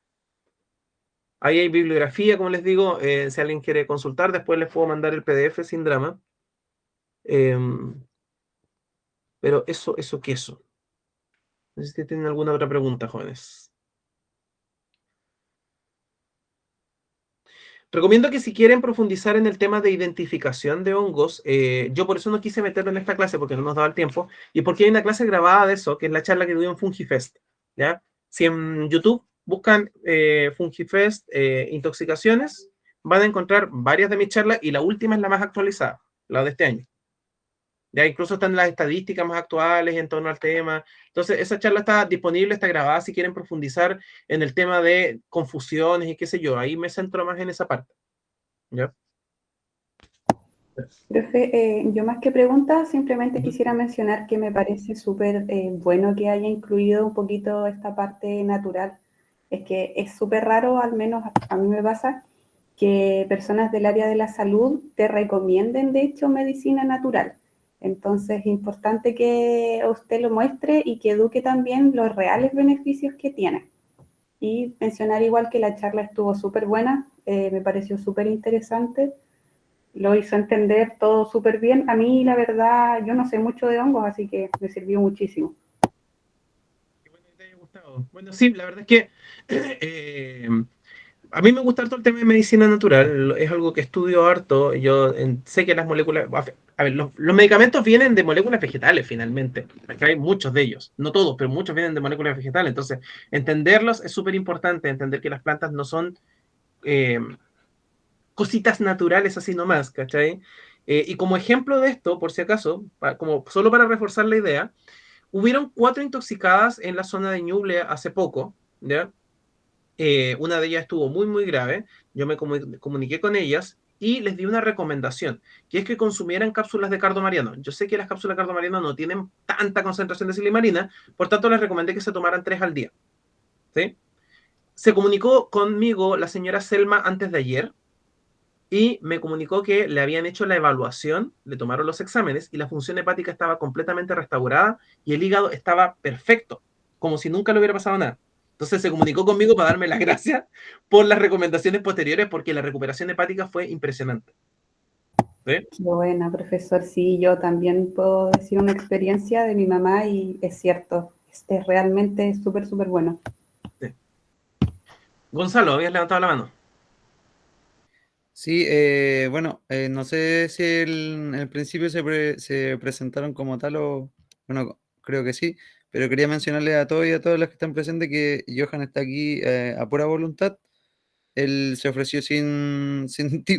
Ahí hay bibliografía, como les digo, si alguien quiere consultar, después les puedo mandar el PDF sin drama. Pero eso. No sé si tienen alguna otra pregunta, jóvenes. Recomiendo que si quieren profundizar en el tema de identificación de hongos, yo por eso no quise meterlo en esta clase porque no nos daba el tiempo, y porque hay una clase grabada de eso, que es la charla que dio en FungiFest, ¿ya? Si en YouTube buscan FungiFest intoxicaciones, van a encontrar varias de mis charlas y la última es la más actualizada, la de este año. Ya incluso están las estadísticas más actuales en torno al tema. Entonces, esa charla está disponible, está grabada si quieren profundizar en el tema de confusiones y qué sé yo. Ahí me centro más en esa parte. ¿Ya? Profe, yo más que preguntas, simplemente quisiera mencionar que me parece súper bueno que haya incluido un poquito esta parte natural. Es que es súper raro, al menos a mí me pasa, que personas del área de la salud te recomienden, de hecho, medicina natural. Entonces, es importante que usted lo muestre y que eduque también los reales beneficios que tiene. Y mencionar igual que la charla estuvo súper buena, me pareció súper interesante, lo hizo entender todo súper bien. A mí, la verdad, yo no sé mucho de hongos, así que me sirvió muchísimo. Qué bueno que te haya gustado. Bueno, sí, la verdad es que a mí me gusta harto el tema de medicina natural, es algo que estudio harto. Yo sé que las moléculas, a ver, los medicamentos vienen de moléculas vegetales finalmente, porque hay muchos de ellos, no todos, pero muchos vienen de moléculas vegetales. Entonces, entenderlos es súper importante, entender que las plantas no son cositas naturales así nomás, ¿cachai? Y como ejemplo de esto, por si acaso, como solo para reforzar la idea, hubieron 4 intoxicadas en la zona de Ñuble hace poco, ¿ya? Una de ellas estuvo muy, muy grave. Yo me comuniqué con ellas y les di una recomendación, que es que consumieran cápsulas de cardomariano. Yo sé que las cápsulas de cardomariano no tienen tanta concentración de silimarina, por tanto les recomendé que se tomaran 3 al día. ¿Sí? Se comunicó conmigo la señora Selma antes de ayer y me comunicó que le habían hecho la evaluación, le tomaron los exámenes y la función hepática estaba completamente restaurada y el hígado estaba perfecto, como si nunca le hubiera pasado nada. Entonces se comunicó conmigo para darme las gracias por las recomendaciones posteriores, porque la recuperación hepática fue impresionante. ¿Sí? Qué buena, profesor. Sí, yo también puedo decir una experiencia de mi mamá y es cierto, es realmente súper, súper bueno. Sí. Gonzalo, habías levantado la mano. Sí, bueno, no sé si en el principio se presentaron como tal o, bueno, creo que sí, pero quería mencionarles a todos y a todas las que están presentes que Johan está aquí a pura voluntad. Él se ofreció sin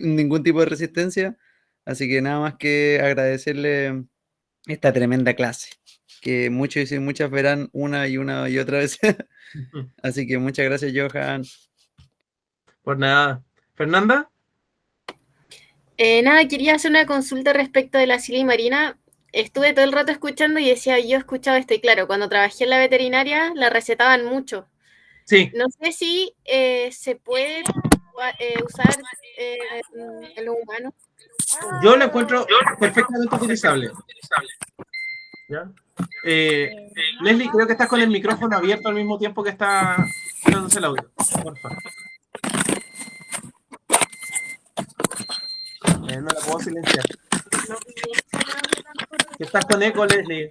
ningún tipo de resistencia, así que nada más que agradecerle esta tremenda clase, que muchos y muchas verán una y otra vez. Así que muchas gracias, Johan. Por nada. ¿Fernanda? Nada, quería hacer una consulta respecto de la Silly Marina. Estuve todo el rato escuchando y decía, yo he escuchado esto, y claro, cuando trabajé en la veterinaria la recetaban mucho. Sí. No sé si se puede usar en los humanos. Yo lo encuentro perfectamente utilizable. ¿Ya? Leslie, creo que estás con el micrófono abierto al mismo tiempo que está dándose el audio. Porfa. No la puedo silenciar. Que estás con eco, Leslie.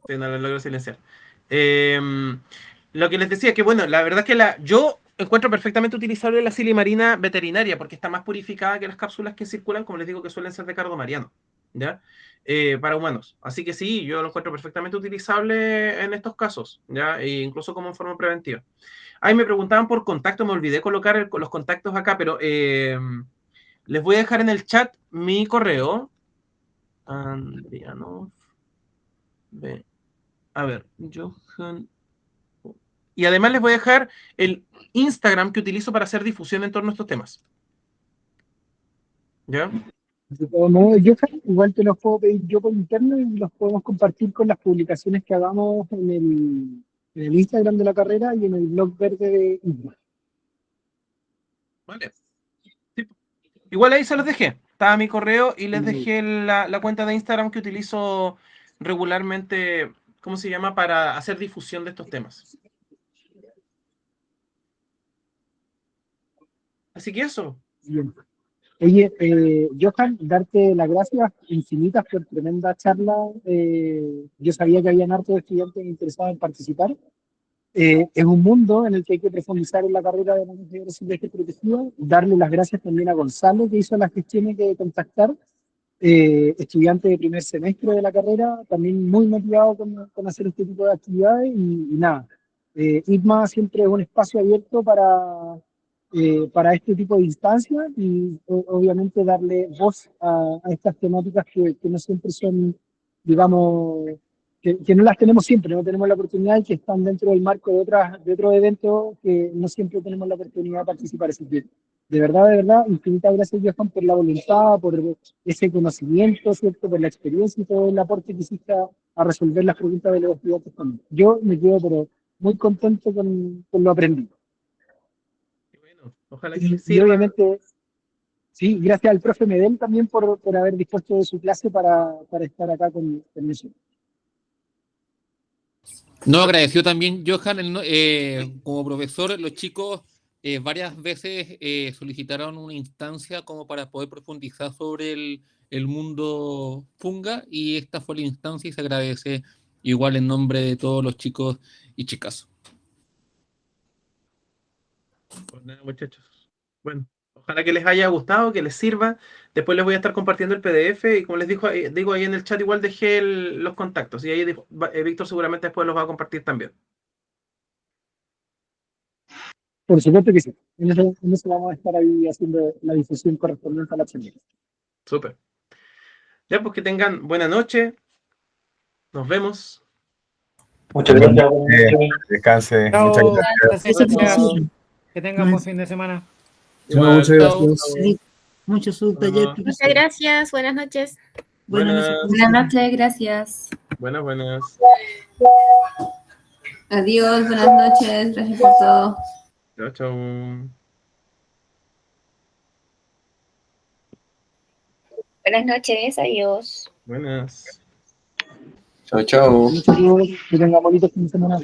Sí, no lo logro silenciar. Lo que les decía, que bueno, la verdad es que yo encuentro perfectamente utilizable la silimarina veterinaria, porque está más purificada que las cápsulas que circulan, como les digo, que suelen ser de cardo mariano, ¿ya? Para humanos. Así que sí, yo lo encuentro perfectamente utilizable en estos casos, ¿ya? E incluso como en forma preventiva. Ahí me preguntaban por contacto, me olvidé colocar los contactos acá, pero les voy a dejar en el chat mi correo. Andriano. A ver, Johan. Y además les voy a dejar el Instagram que utilizo para hacer difusión en torno a estos temas. ¿Ya? De todo modo, Johan, igual te los puedo pedir yo por interno y los podemos compartir con las publicaciones que hagamos en el Instagram de la carrera y en el blog verde de ISMA. Vale. Sí. Igual ahí se los dejé. Estaba mi correo y les dejé la cuenta de Instagram que utilizo regularmente, ¿cómo se llama? Para hacer difusión de estos temas. Así que eso. Bien. Oye, Johan, darte las gracias infinitas por tremenda charla. Yo sabía que habían hartos estudiantes interesados en participar. Es un mundo en el que hay que profundizar en la carrera de manejo de silvestre protegido. Darle las gracias también a Gonzalo, que hizo las gestiones de contactar. Estudiante de primer semestre de la carrera, también muy motivado con hacer este tipo de actividades y nada. ITMA siempre es un espacio abierto para este tipo de instancias y obviamente darle voz a estas temáticas que no siempre son, digamos, que no las tenemos siempre, no tenemos la oportunidad y que están dentro del marco de otros eventos que no siempre tenemos la oportunidad de participar. Así que, de verdad, infinitas gracias, Johan, por la voluntad, por ese conocimiento, ¿cierto? Por la experiencia y todo el aporte que hiciste a resolver las preguntas de los estudiantes también. Yo me quedo pero muy contento con lo aprendido. Bueno, ojalá que les Y sirva. obviamente, sí, gracias al profe Medel también por haber dispuesto de su clase para estar acá con nosotros. No, agradeció también Johan, como profesor, los chicos varias veces solicitaron una instancia como para poder profundizar sobre el mundo funga y esta fue la instancia y se agradece igual en nombre de todos los chicos y chicas. Pues nada, muchachos. Bueno, ojalá que les haya gustado, que les sirva. Después les voy a estar compartiendo el PDF y como les digo ahí en el chat, igual dejé los contactos. Y ahí Víctor seguramente después los va a compartir también. Por supuesto que sí. En eso vamos a estar ahí haciendo la difusión correspondiente a la charla. Súper. Ya, pues que tengan buena noche. Nos vemos. Muchas gracias. Descanse. Chao. Muchas gracias. Gracias. Que tengan buen fin de semana. Chao, muchas gracias. Mucho su taller, profesor. Muchas gracias, buenas noches. Buenas noches, gracias. Buenas. Adiós, buenas noches, gracias por todo. Chao. Buenas noches, adiós. Buenas. Chao. Que tengan bonito fin de semana.